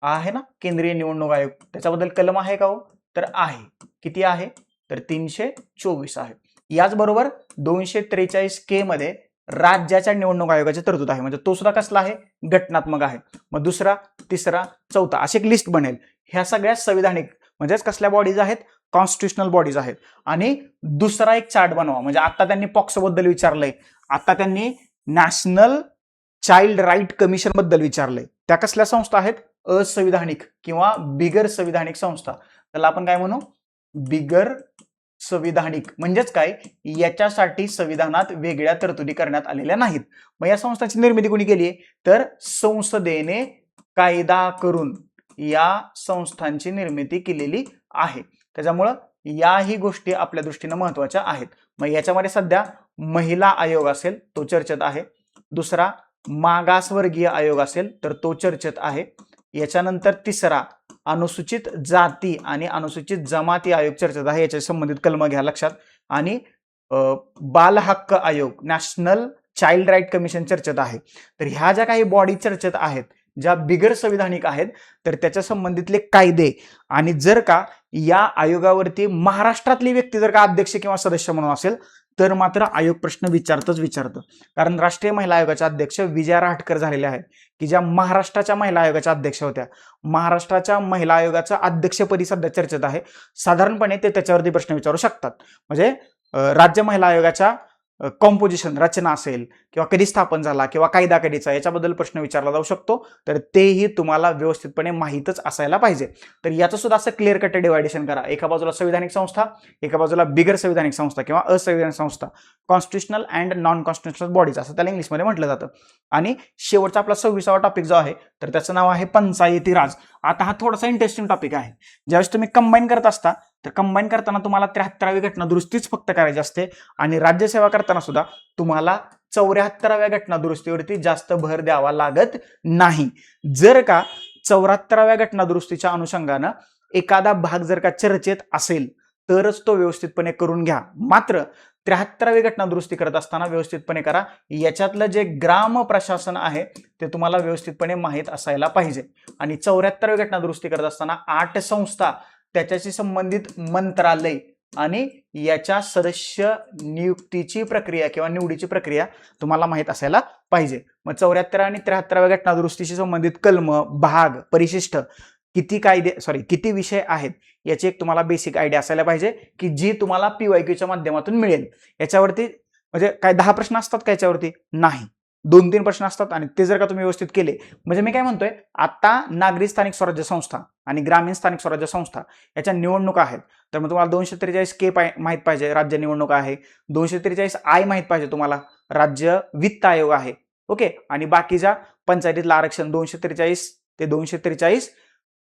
[SPEAKER 1] आहे ना, केंद्रीय निवडणूक आयोग, त्याच्याबद्दल कलम आहे का हो, तर आहे. किती आहे, तर 324 आहे. याचबरोबर 243K मध्ये राज्याच्या निवडणूक आयोगाची तरतूद आहे, म्हणजे तो सुद्धा कसला आहे, घटनात्मक आहे. मग दुसरा, तिसरा, चौथा अशी एक लिस्ट बनेल. ह्या सगळ्या संविधानिक म्हणजेच कसल्या बॉडीज आहेत, कॉन्स्टिट्युशनल बॉडीज आहेत. आणि दुसरा एक चार्ट बनवा, म्हणजे आता त्यांनी पॉक्सो बद्दल विचारलंय, आता त्यांनी नॅशनल चाइल्ड राईट कमिशन बद्दल विचारलंय. त्या कसल्या संस्था आहेत, असंविधानिक किंवा बिगर संविधानिक संस्था. त्याला आपण काय म्हणू, बिगर संविधानिक. म्हणजेच काय, याच्यासाठी संविधानात वेगळ्या तरतुदी करण्यात आलेल्या नाहीत. मग या संस्थांची निर्मिती कोणी केली आहे, तर संसदेने कायदा करून या संस्थांची निर्मिती केलेली आहे. त्याच्यामुळं याही गोष्टी आपल्या दृष्टीनं महत्वाच्या आहेत. मग याच्यामध्ये सध्या महिला आयोग असेल तो चर्चेत आहे. दुसरा मागासवर्गीय आयोग असेल तर तो चर्चेत आहे. याच्यानंतर तिसरा अनुसूचित जाती आणि अनुसूचित जमाती आयोग चर्चेत आहे. याच्या संबंधित कलम घ्या लक्षात. आणि बाल हक्क आयोग नॅशनल चाइल्ड राईट कमिशन चर्चेत आहे. तर ह्या ज्या काही बॉडी चर्चेत आहेत ज्या बिगर संविधानिक आहेत तर त्याच्या संबंधितले कायदे आणि जर का या आयोगावरती महाराष्ट्रातली व्यक्ती जर का अध्यक्ष किंवा सदस्य म्हणून असेल तर मात्र आयोग प्रश्न विचारतं. कारण राष्ट्रीय महिला आयोगाच्या अध्यक्ष विजया रहाटकर झालेल्या आहेत की ज्या महाराष्ट्राच्या महिला आयोगाच्या अध्यक्ष होत्या. महाराष्ट्राच्या महिला आयोगाचं अध्यक्षपदी सध्या चर्चेत आहे. साधारणपणे ते त्याच्यावरती प्रश्न विचारू शकतात. म्हणजे राज्य महिला आयोगाच्या कॉम्पोजिशन रचना असेल किंवा कधी स्थापन झाला किंवा कायदा कधीचा याच्याबद्दल प्रश्न विचारला जाऊ शकतो. तर तेही तुम्हाला व्यवस्थितपणे माहीतच असायला पाहिजे. तर याचं सुद्धा असं क्लिअर कट डिवायडेशन करा. एका बाजूला संविधानिक संस्था, एका बाजूला बिगर संविधानिक संस्था किंवा असंविधानिक संस्था, constitutional and non constitutional bodies असं त्याला इंग्लिशमध्ये म्हटलं जातं. आणि शेवटचा आपला 26वा टॉपिक जो आहे तर त्याचं नाव आहे पंचायती राज. आता हा थोडासा इंटरेस्टिंग टॉपिक आहे. ज्यावेळेस तुम्ही कंबाईन करत असता तर कंबाईन करताना तुम्हाला 73वी घटना दुरुस्तीच फक्त करायची असते आणि राज्यसेवा करताना सुद्धा तुम्हाला 74व्या घटना दुरुस्तीवरती जास्त भर द्यावा लागत नाही. जर का 74व्या घटना दुरुस्तीच्या अनुषंगानं एखादा भाग जर का चर्चेत असेल तरच तो व्यवस्थितपणे करून घ्या. मात्र 73वी घटना दुरुस्ती करत असताना व्यवस्थितपणे करा. याच्यातलं जे ग्राम प्रशासन आहे ते तुम्हाला व्यवस्थितपणे माहीत असायला पाहिजे. आणि 74वी घटना दुरुस्ती करत असताना 8 संस्था, त्याच्याशी संबंधित मंत्रालय आणि याच्या सदस्य नियुक्तीची प्रक्रिया किंवा निवडीची प्रक्रिया तुम्हाला माहीत असायला पाहिजे. मग 74 आणि 73व्या घटना दुरुस्तीशी संबंधित कलम, भाग, परिशिष्ट, किती विषय आहेत याची एक तुम्हाला बेसिक आयडिया असायला पाहिजे की जी तुम्हाला PYQच्या माध्यमातून मिळेल. याच्यावरती म्हणजे काय 10 प्रश्न असतात का याच्यावरती? नाही, 2-3 प्रश्न असतात आणि ते जर का तुम्ही व्यवस्थित केले. म्हणजे मी काय म्हणतोय, आता नागरी स्थानिक स्वराज्य संस्था आणि ग्रामीण स्थानिक स्वराज्य संस्था याच्या निवडणुका आहेत. तर मग तुम्हाला 243 माहित पाहिजे, राज्य निवडणूक आहे. 243 माहित पाहिजे तुम्हाला, राज्य वित्त आयोग आहे. ओके. आणि बाकीच्या पंचायतीतलं आरक्षण 243 ते 243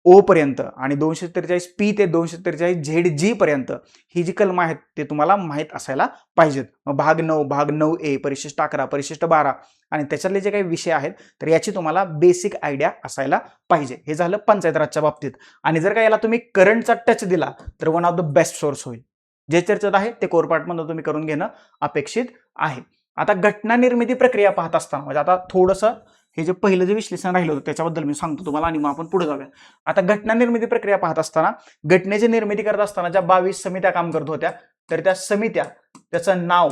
[SPEAKER 1] ओ पर्यंत आणि 243 ते 243 ZG पर्यंत ही जी कलम आहेत ते तुम्हाला माहीत असायला पाहिजेत. मग भाग 9, भाग 9A, परिशिष्ट 11, परिशिष्ट 12 आणि त्याच्यातले जे काही विषय आहेत तर याची तुम्हाला बेसिक आयडिया असायला पाहिजे. हे झालं पंचायत राजच्या बाबतीत. आणि जर का याला तुम्ही करंटचा टच दिला तर one of the best source होईल. जे चर्चेत आहे ते कोर पार्टमधून तुम्ही करून घेणं अपेक्षित आहे. आता घटना निर्मिती प्रक्रिया पाहत असताना म्हणजे आता थोडंसं हे जे पहिलं जे विश्लेषण राहिलं होतं त्याच्याबद्दल मी सांगतो तुम्हाला आणि मग आपण पुढे जाऊया. आता घटना निर्मिती प्रक्रिया पाहत असताना घटनेची निर्मिती करत असताना ज्या 22 समित्या काम करत होत्या तर त्या समित्या, त्याचं नाव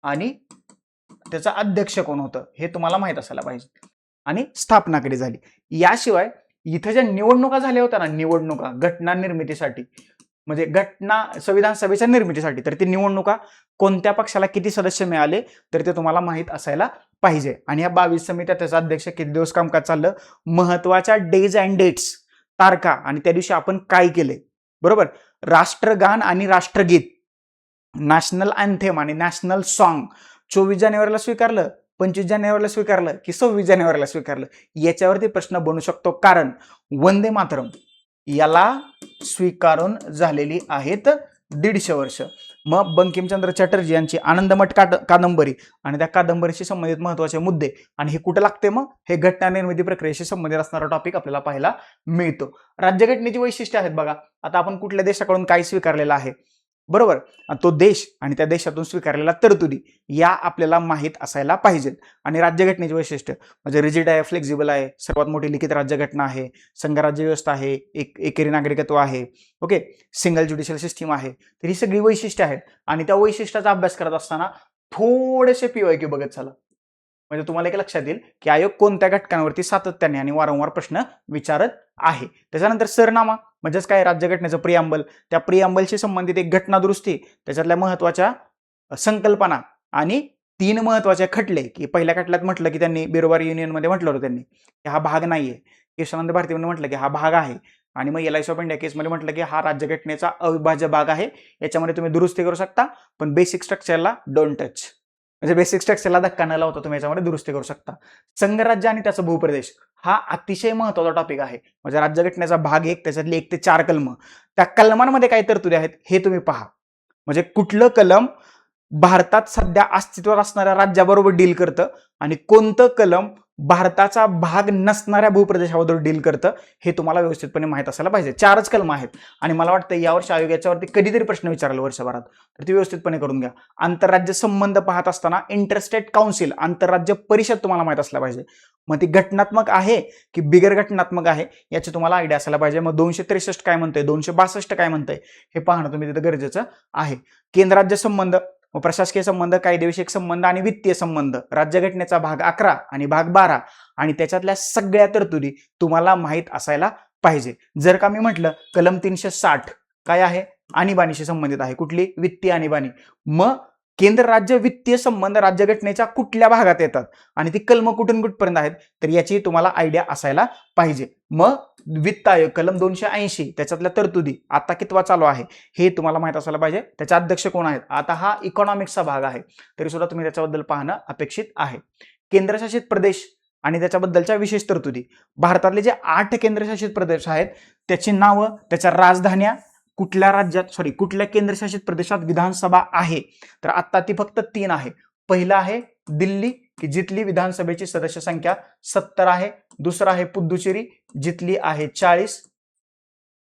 [SPEAKER 1] आणि त्याचा अध्यक्ष कोण होतं हे तुम्हाला माहित असायला पाहिजे. आणि स्थापना कधी झाली. याशिवाय इथे ज्या निवडणुका झाल्या होत्या ना, निवडणुका घटना निर्मितीसाठी म्हणजे घटना संविधान सभेच्या निर्मितीसाठी, तर ती निवडणुका कोणत्या पक्षाला किती सदस्य मिळाले तर ते तुम्हाला माहित असायला पाहिजे. आणि या 22 समित्या, त्याचा अध्यक्ष, किती दिवस कामकाज चाललं, महत्वाच्या डेज अँड डेट्स, तारखा आणि त्या दिवशी आपण काय केले. बरोबर. राष्ट्रगान आणि राष्ट्रगीत, नॅशनल अँथेम आणि नॅशनल सॉन्ग 24 जानेवारीला स्वीकारलं, 25 जानेवारीला स्वीकारलं की 26 जानेवारीला स्वीकारलं, याच्यावरती प्रश्न बनू शकतो. कारण वंदे मातरम याला स्वीकारून झालेली आहेत 150 वर्ष. मग बंकिमचंद्र चॅटर्जी यांची आनंदमठ कादंबरी आणि त्या कादंबरीशी संबंधित महत्वाचे मुद्दे आणि हे कुठे लागते, मग हे घटना निर्मिती प्रक्रियेशी संबंधित असणारा टॉपिक आपल्याला पाहायला मिळतो. राज्यघटनेची वैशिष्ट्ये आहेत बघा. आता आपण कुठल्या देशाकडून काय स्वीकारलेलं आहे, बरोबर, तो देश आणि त्या देशातून स्वीकारलेल्या तरतुदी या आपल्याला माहीत असायला पाहिजेत. आणि राज्यघटनेची वैशिष्ट्य म्हणजे रिजिड आहे, फ्लेक्झिबल आहे, सर्वात मोठी लिखित राज्यघटना आहे, संघराज्य व्यवस्था आहे, एकेरी नागरिकत्व आहे, ओके, सिंगल ज्युडिशियल सिस्टीम आहे. तर ही सगळी वैशिष्ट्ये आहेत आणि त्या वैशिष्ट्याचा अभ्यास करत असताना थोडेसे PYQ बघत चला. म्हणजे तुम्हाला एक लक्षात येईल की आयोग कोणत्या घटकांवरती सातत्याने आणि वारंवार प्रश्न विचारत आहे. त्याच्यानंतर सरनामा म्हणजेच काय, राज्यघटनेचं प्रिअम्बल, त्या प्रिअम्बलशी संबंधित एक घटना दुरुस्ती, त्याच्यातल्या महत्वाच्या संकल्पना आणि 3 महत्वाचे खटले. की पहिल्या खटल्यात म्हटलं की त्यांनी बिरोबार युनियनमध्ये म्हटलं होतं त्यांनी की हा भाग नाहीये, केशवानंद भारतीमध्ये म्हटलं की हा भाग आहे, आणि मग LIC ऑफ इंडिया केसमध्ये म्हटलं की हा राज्यघटनेचा अविभाज्य भाग आहे, याच्यामध्ये तुम्ही दुरुस्ती करू शकता पण बेसिक स्ट्रक्चरला डोंट टच. म्हणजे बेसिक स्ट्रक्चरला धक्का न लावता तुम्ही याच्यामध्ये दुरुस्ती करू शकता. संघराज्य आणि त्याचा भूप्रदेश हा अतिशय महत्वाचा टॉपिक आहे. म्हणजे राज्यघटनेचा भाग 1 त्याच्यातले 1 ते 4 कलम, त्या कलमांमध्ये काय तरतुदी आहेत हे तुम्ही पहा. म्हणजे कुठलं कलम भारतात सध्या अस्तित्वात असणाऱ्या राज्याबरोबर डील करतं आणि कोणतं कलम भारताचा भाग नसणाऱ्या भूप्रदेशाबरोबर डील करतं हे तुम्हाला व्यवस्थितपणे माहित असायला पाहिजे. 4च कलम आहेत आणि मला वाटतं यावर्षी आयोग याच्यावरती कधीतरी प्रश्न विचारला वर्षभरात, तर ती व्यवस्थितपणे करून घ्या. आंतरराज्य संबंध पाहत असताना इंटरस्टेट काउन्सिल, आंतरराज्य परिषद तुम्हाला माहित असला पाहिजे. मग ती घटनात्मक आहे की बिगर घटनात्मक आहे याची तुम्हाला आयडिया असायला पाहिजे. मग 263 काय म्हणतंय, 262 काय म्हणतंय हे पाहणं तुम्ही तिथं गरजेचं आहे. केंद्र राज्य संबंध, प्रशासकीय संबंध, कायदेविषयक संबंध आणि वित्तीय संबंध, राज्यघटनेचा भाग 11 आणि भाग 12 आणि त्याच्यातल्या सगळ्या तरतुदी तुम्हाला माहित असायला पाहिजे. जर का मी म्हटलं कलम 360 काय आहे, आणीबाणीशी संबंधित आहे, कुठली, वित्तीय आणीबाणी, मग केंद्र राज्य वित्तीय संबंध राज्यघटनेच्या कुठल्या भागात येतात आणि ती कलम कुठून कुठपर्यंत आहेत तर याची तुम्हाला आयडिया असायला पाहिजे. मग वित्त आयोग कलम 280 त्याच्यातल्या तरतुदी आता कितवा चालू आहे हे तुम्हाला माहित असायला पाहिजे. त्याचे अध्यक्ष कोण आहेत. आता हा इकॉनॉमिक्सचा भाग आहे तरी सुद्धा तुम्ही त्याच्याबद्दल पाहणं अपेक्षित आहे. केंद्रशासित प्रदेश आणि त्याच्याबद्दलच्या विशेष तरतुदी, भारतातले जे 8 केंद्रशासित प्रदेश आहेत त्याची नावं, त्याच्या राजधान्या, कुठल्या राज्यात कुठल्या केंद्रशासित प्रदेशात विधानसभा आहे तर आता ती फक्त 3 आहे. पहिला आहे दिल्ली की जिथली विधानसभेची सदस्य संख्या 70 आहे. दुसरा आहे पुद्दुचेरी जिथली आहे 40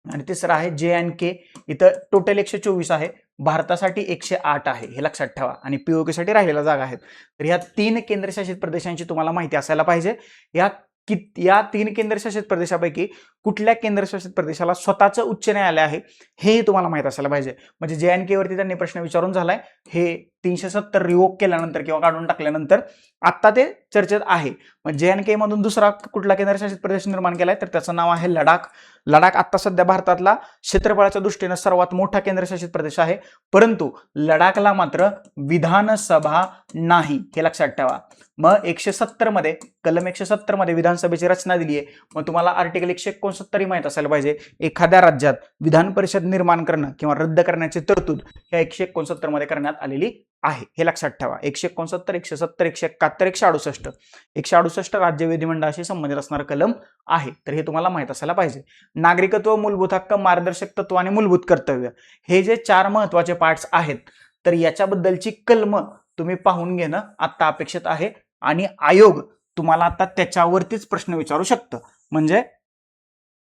[SPEAKER 1] आणि तिसरा आहे JNK, इथं टोटल 124 आहे. भारतासाठी 108 आहे हे लक्षात ठेवा आणि POK साठी राहिलेल्या जागा आहेत. तर ह्या 3 केंद्रशासित प्रदेशांची तुम्हाला माहिती असायला पाहिजे. या 3 केंद्रशासित प्रदेशापैकी कुठल्या केंद्रशासित प्रदेशाला स्वतःचं उच्च न्यायालय आहे हे तुम्हाला माहित असायला पाहिजे. म्हणजे JNK वरती त्यांनी प्रश्न विचारून झालाय, हे 370 रिवोक केल्यानंतर किंवा काढून टाकल्यानंतर आता ते चर्चेत आहे. मग JNK मधून दुसरा कुठला केंद्रशासित प्रदेश निर्माण केलाय तर त्याचं नाव आहे लडाख. लडाख आता सध्या भारतातला क्षेत्रफळाच्या दृष्टीने सर्वात मोठा केंद्रशासित प्रदेश आहे, परंतु लडाखला मात्र विधानसभा नाही हे लक्षात ठेवा. मग 170 मध्ये कलम 170 मध्ये विधानसभेची रचना दिली आहे. मग तुम्हाला आर्टिकल 169 माहित असायला पाहिजे. एखाद्या राज्यात विधान परिषद निर्माण करणं किंवा रद्द करण्याची तरतूद ह्या 169 मध्ये करण्यात आलेली आहे हे लक्षात ठेवा. 169, 170, 171, 168, 168 राज्य विधिमंडळाशी संबंधित असणारा कलम आहे तर हे तुम्हाला माहित असायला पाहिजे. नागरिकत्व, मूलभूत हक्क, मार्गदर्शक तत्व आणि मूलभूत कर्तव्य हे जे 4 महत्वाचे पार्ट्स आहेत तर याच्याबद्दलची कलम तुम्ही पाहून घेणं आता अपेक्षित आहे आणि आयोग तुम्हाला आता त्याच्यावरतीच प्रश्न विचारू शकतं. म्हणजे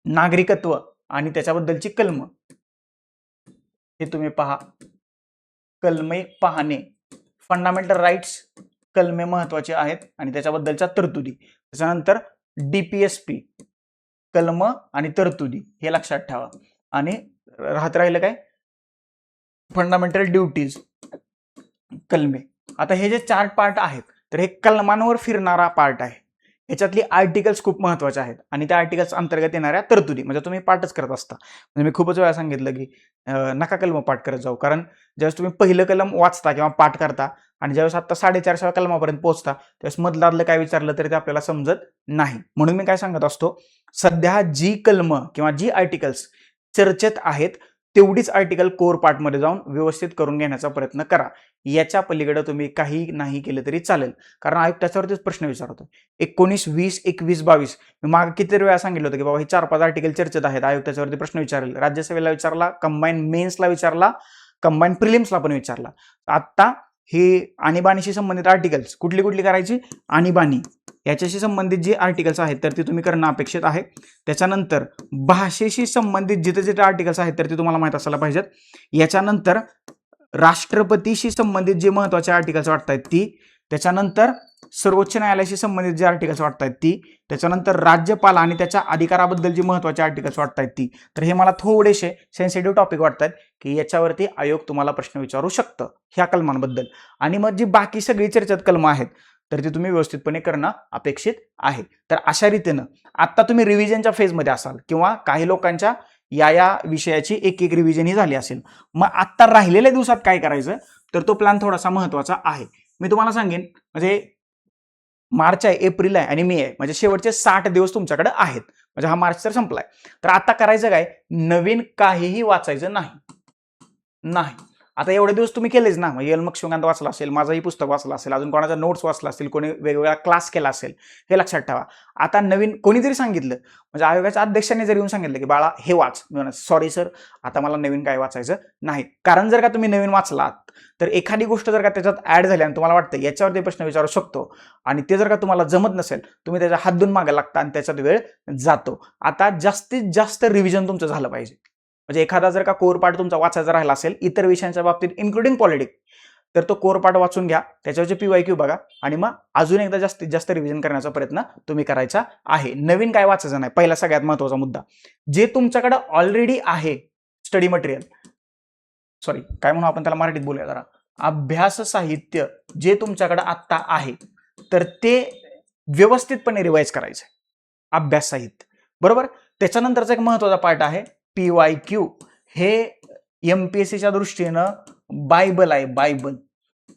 [SPEAKER 1] नागरिकत्व आणि त्याच्याबद्दलची कलम हे तुम्ही पहा. कलमे पाहणे, फंडामेंटल राईट्स, कलमे महत्वाचे आहेत आणि त्याच्याबद्दलच्या तरतुदी. त्याच्यानंतर DPSP, कलम आणि तरतुदी हे लक्षात ठेवा. आणि राहत राहिलं काय, फंडामेंटल ड्युटीज, कलमे. आता हे जे 4 पार्ट आहेत तर हे कलमांवर फिरणारा पार्ट आहे. याच्यातली आर्टिकल्स खूप महत्वाचे आहेत आणि त्या आर्टिकल्स अंतर्गत येणाऱ्या तरतुदी म्हणजे तुम्ही पाठच करत असता. म्हणजे मी खूपच वेळा सांगितलं की नका कलम पाठ करत जाऊ, कारण ज्यावेळेस तुम्ही पहिलं कलम वाचता किंवा पाठ करता आणि ज्यावेळेस आता 450 कलमापर्यंत पोहोचता त्यावेळेस मधलं काय विचारलं तरी ते आपल्याला समजत नाही. म्हणून मी काय सांगत असतो, सध्या जी कलम किंवा जी आर्टिकल्स चर्चेत आहेत तेवढीच आर्टिकल कोर पार्ट मध्ये जाऊन व्यवस्थित करून घेण्याचा प्रयत्न करा. याच्या पलीकडे तुम्ही काही नाही केलं तरी चालेल, कारण आयोग त्याच्यावरतीच प्रश्न विचारतो. 19, 20, 21, 22 मी मागे किती वेळा सांगितलं होतं की बाबा हे 4-5 आर्टिकल चर्चेत आहेत, आयोग त्याच्यावरती प्रश्न विचारेल. राज्यसभेला विचारला, कंबाईन मेन्सला विचारला, कंबाईन प्रिलिम्सला पण विचारला. आता हे आणीबाणीशी संबंधित आर्टिकल्स कुठली कुठली करायची, आणीबाणी याच्याशी संबंधित जे आर्टिकल्स आहेत तर ते तुम्ही करणं अपेक्षित आहे. त्याच्यानंतर भाषेशी संबंधित जिथे जिथे आर्टिकल्स आहेत तर ते तुम्हाला माहित असायला पाहिजेत. याच्यानंतर राष्ट्रपतीशी संबंधित जे महत्वाचे आर्टिकल्स वाटतायत ती, त्याच्यानंतर सर्वोच्च न्यायालयाशी संबंधित जे आर्टिकल्स वाटतायत ती, त्याच्यानंतर राज्यपाल आणि त्याच्या अधिकाराबद्दल जी महत्वाची आर्टिकल्स वाटतायत ती. तर हे मला थोडेसे सेन्सिटिव्ह टॉपिक वाटतात की याच्यावरती आयोग तुम्हाला प्रश्न विचारू शकतं ह्या कलमांबद्दल. आणि मग जी बाकी सगळी चर्चेत कलम आहेत तर ते तुम्ही व्यवस्थितपणे करणं अपेक्षित आहे. तर अशा रीतीनं आता तुम्ही रिव्हिजनच्या फेजमध्ये असाल किंवा काही लोकांच्या या विषयाची एक रिव्हिजन ही झाली असेल. मग आता राहिलेल्या दिवसात काय करायचं तर तो प्लॅन थोडासा महत्वाचा आहे. मी तुम्हाला सांगेन, म्हणजे मार्च आहे, एप्रिल आहे आणि मे आहे, म्हणजे शेवटचे 60 दिवस तुमच्याकडे आहेत. म्हणजे हा मार्च तर संपलाय. तर आता करायचं काय, नवीन काहीही वाचायचं नाही. आता एवढे दिवस तुम्ही केलेच ना, मग एल लक्ष्मीकांत वाचला असेल, माझंही पुस्तक वाचलं असेल, अजून कोणाचा नोट्स वाचला असेल, कोणी वेगवेगळा क्लास केला असेल, हे लक्षात ठेवा. आता नवीन कोणी जरी सांगितलं, म्हणजे आयोगाच्या अध्यक्षांनी जरी येऊन सांगितलं की बाळा हे वाच, मी म्हणा सॉरी सर, आता मला नवीन काय वाचायचं नाही. कारण जर का तुम्ही नवीन वाचलात तर एखादी गोष्ट जर का त्याच्यात ऍड झाली आणि तुम्हाला वाटतं याच्यावरती प्रश्न विचारू शकतो आणि ते जर का तुम्हाला जमत नसेल, तुम्ही त्याच्या हात धुवून मागे लागता आणि त्याच्यात वेळ जातो. आता जास्तीत जास्त रिव्हिजन तुमचं झालं पाहिजे. म्हणजे एखादा जर का कोर पार्ट तुमचा वाचायचा राहिला असेल इतर विषयांच्या बाबतीत इन्क्लुडिंग पॉलिटिक्स, तर तो कोर पार्ट वाचून घ्या, त्याच्यावरचे PYQ बघा आणि मग अजून एकदा जास्तीत जास्त रिव्हिजन करण्याचा प्रयत्न तुम्ही करायचा आहे. नवीन काय वाचायचं नाही, पहिला सगळ्यात महत्त्वाचा मुद्दा. जे तुमच्याकडे ऑलरेडी आहे स्टडी मटेरियल, सॉरी काय म्हणू आपण त्याला मराठीत बोलूया जरा, अभ्यास साहित्य जे तुमच्याकडे आत्ता आहे तर ते व्यवस्थितपणे रिवाइज करायचं आहे, अभ्यास साहित्य बरोबर. त्याच्यानंतरचा एक महत्त्वाचा पार्ट आहे PYQ. हे MPSCच्या दृष्टीनं बायबल आहे, बायबल.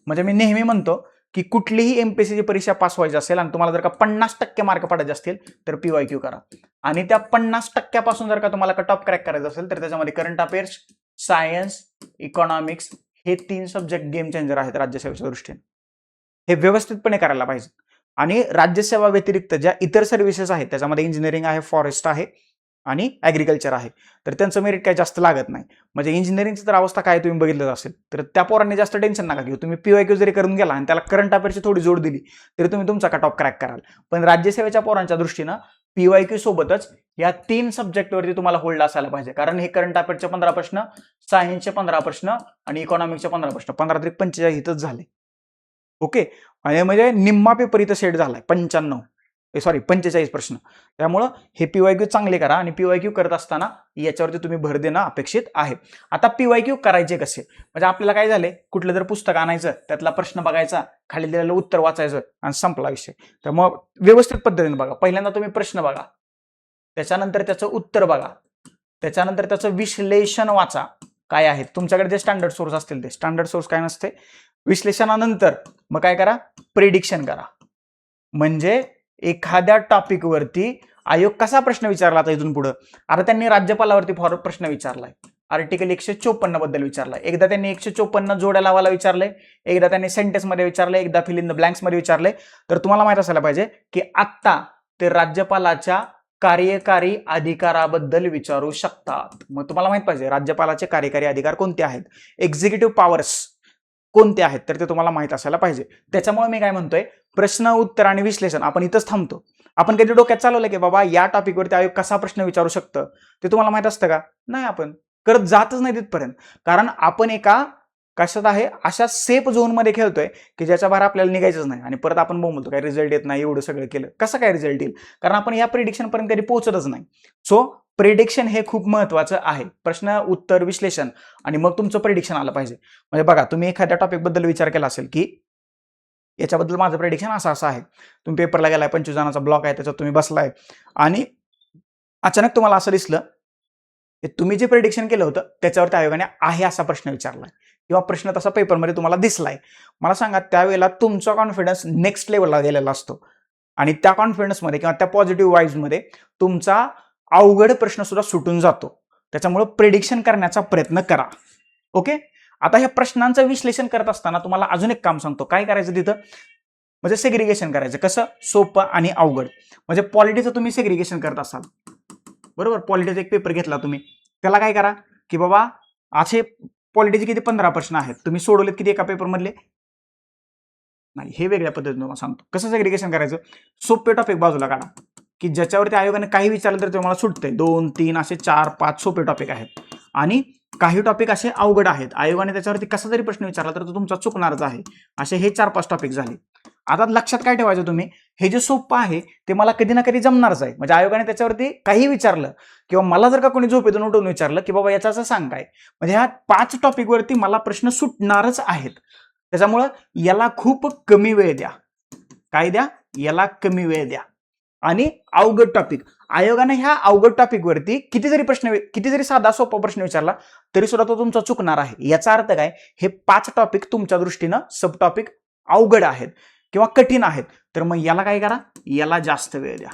[SPEAKER 1] म्हणजे मी नेहमी म्हणतो की कुठलीही MPSCची परीक्षा पास व्हायची असेल आणि तुम्हाला जर का 50% मार्क पडायचे असतील तर PYQ करा. आणि त्या 50% जर का तुम्हाला कट ऑफ क्रॅक करायचं असेल तर त्याच्यामध्ये करंट अफेअर्स, सायन्स, इकॉनॉमिक्स हे 3 सब्जेक्ट गेम चेंजर आहेत राज्यसेवेच्या दृष्टीने. हे व्यवस्थितपणे करायला पाहिजे. आणि राज्यसेवा व्यतिरिक्त ज्या इतर सर्व्हिसेस आहेत त्याच्यामध्ये इंजिनिअरिंग आहे, फॉरेस्ट आहे आणि ॲग्रिकल्चर आहे, तर त्यांचं मेरिट काही जास्त लागत नाही. म्हणजे इंजिनिअरिंगची तर अवस्था काय तुम्ही बघितलं असेल, तर त्या पोरांनी जास्त टेन्शन नका घेऊ. तुम्ही PYQ जरी करून गेला आणि त्याला करंट अफेअर्सची थोडी जोड दिली तरी तुम्ही तुमचा कट ऑफ क्रॅक कराल. पण राज्यसेवेच्या पोरांच्या दृष्टीनं PYQ सोबतच या 3 सब्जेक्टवरती तुम्हाला होल्ड असायला पाहिजे. कारण हे करंट अफेअर्सचे 15 प्रश्न, सायन्सचे 15 प्रश्न आणि इकॉनॉमिक्सचे 15 प्रश्न, 15 तरी 45 इथंच झाले. ओके, आणि म्हणजे निम्मा पेपर इथं सेट झालाय, 45 प्रश्न. त्यामुळं हे PYQ चांगले करा आणि PYQ करत असताना याच्यावरती तुम्ही भर देणं अपेक्षित आहे. आता PYQ करायचे कसे, म्हणजे आपल्याला काय झाले, कुठलं जर पुस्तक आणायचं, त्यातला प्रश्न बघायचा, खाली दिलेलं उत्तर वाचायचं आणि संपला विषय. तर मग व्यवस्थित पद्धतीने बघा. पहिल्यांदा तुम्ही प्रश्न बघा, त्याच्यानंतर त्याचं उत्तर बघा, त्याच्यानंतर त्याचं विश्लेषण वाचा. काय आहे तुमच्याकडे जे स्टँडर्ड सोर्स असतील ते, स्टँडर्ड सोर्स काय नसते, विश्लेषणानंतर मग काय करा, प्रेडिक्शन करा. म्हणजे एखाद्या टॉपिकवरती आयोग कसा प्रश्न विचारला आता इथून पुढं. आता त्यांनी राज्यपालावरती प्रश्न विचारलाय, आर्टिकल 154 बद्दल विचारलाय. एकदा त्यांनी 154 जोड्या लावायला विचारलंय, एकदा त्यांनी सेंटेन्स मध्ये विचारलंय, एकदा फिल इन द ब्लँक्स मध्ये विचारलंय. तर तुम्हाला माहित असायला पाहिजे की आत्ता ते राज्यपालाच्या कार्यकारी अधिकाराबद्दल विचारू शकतात. मग तुम्हाला माहित पाहिजे राज्यपालाचे कार्यकारी अधिकार कोणते आहेत, एक्झिक्युटिव्ह पॉवर्स कोणते आहेत, तर ते तुम्हाला माहित असायला पाहिजे. त्याच्यामुळे मी काय म्हणतोय, प्रश्न उत्तर आणि विश्लेषण आपण इथंच थांबतो. आपण कधी डोक्यात चालवलं की बाबा या टॉपिकवरती आयोग कसा प्रश्न विचारू शकतं, ते तुम्हाला माहित असतं का? नाही, आपण करत जातच नाही तिथपर्यंत. कारण आपण एका कशात आहे, अशा सेफ झोनमध्ये खेळतोय की ज्याच्या बाहेर आपल्याला निघायचंच नाही. आणि परत आपण बोलतो काय रिझल्ट येत नाही, एवढं सगळं केलं कसं काय रिझल्ट येईल, कारण आपण या प्रिडिक्शन पर्यंत कधी पोहोचतच नाही. सो प्रिडिक्शन हे खूप महत्वाचं आहे. प्रश्न उत्तर विश्लेषण आणि मग तुमचं प्रिडिक्शन आलं पाहिजे. म्हणजे बघा, तुम्ही एखाद्या टॉपिक बद्दल विचार केला असेल की याच्याबद्दल माझं प्रेडिक्शन असं आहे, तुम्ही पेपरला गेलाय, 25 जणांचा ब्लॉक आहे, त्याच्यात तुम्ही बसलाय आणि अचानक तुम्हाला असं दिसलं की तुम्ही जे प्रेडिक्शन केलं होतं त्याच्यावरती आयोगाने आहे असा प्रश्न विचारलाय किंवा प्रश्न तसा पेपरमध्ये तुम्हाला दिसलाय. मला सांगा, त्यावेळेला तुमचा कॉन्फिडन्स नेक्स्ट लेवलला गेलेला असतो आणि त्या कॉन्फिडन्समध्ये किंवा त्या पॉझिटिव्ह वाईब्समध्ये तुमचा अवघड प्रश्न सुद्धा सुटून जातो. त्याच्यामुळे प्रेडिक्शन करण्याचा प्रयत्न करा. ओके, आता ह्या प्रश्नांचं विश्लेषण करत असताना तुम्हाला अजून एक काम सांगतो, काय करायचं तिथं, म्हणजे सेग्रिगेशन करायचं. कसं, सोपं आणि अवघड. म्हणजे पॉलिटीचं तुम्ही सेग्रिगेशन करत असाल बरोबर, पॉलिटीचा एक पेपर घेतला तुम्ही, त्याला काय करा की बाबा असे पॉलिटीचे किती 15 प्रश्न आहेत, तुम्ही सोडवलेत किती एका पेपर मधले, नाही, हे वेगळ्या पद्धतीने तुम्हाला सांगतो कसं सेग्रिगेशन करायचं. सोपे टॉपिक बाजूला काढा की ज्याच्यावरती आयोगाने काही विचारलं तर तुम्हाला सुटतंय. 2, 3 असे 4, 5 सोपे टॉपिक आहेत आणि काही टॉपिक असे अवघड आहेत, आयोगाने त्याच्यावरती कसा जरी प्रश्न विचारला तर तो तुमचा चुकणारच आहे. असे हे 4-5 टॉपिक झाले. आता लक्षात काय ठेवायचं तुम्ही, हे जे सोपं आहे ते मला कधी ना कधी जमणारच आहे. म्हणजे आयोगाने त्याच्यावरती काही विचारलं किंवा मला जर का कोणी झोपेतून उठून विचारलं की बाबा याचं सांग काय, म्हणजे ह्या 5 टॉपिकवरती मला प्रश्न सुटणारच आहेत. त्याच्यामुळं याला खूप कमी वेळ द्या. काय द्या, याला कमी वेळ द्या. आणि अवघड टॉपिक, आयोगाने ह्या अवघड टॉपिकवरती किती जरी साधा सोपा प्रश्न विचारला तरी सुद्धा तो तुमचा चुकणार आहे. याचा अर्थ काय, हे 5 टॉपिक तुमच्या दृष्टीनं सब टॉपिक अवघड आहेत किंवा कठीण आहेत, तर मग याला काय करा, याला जास्त वेळ द्या.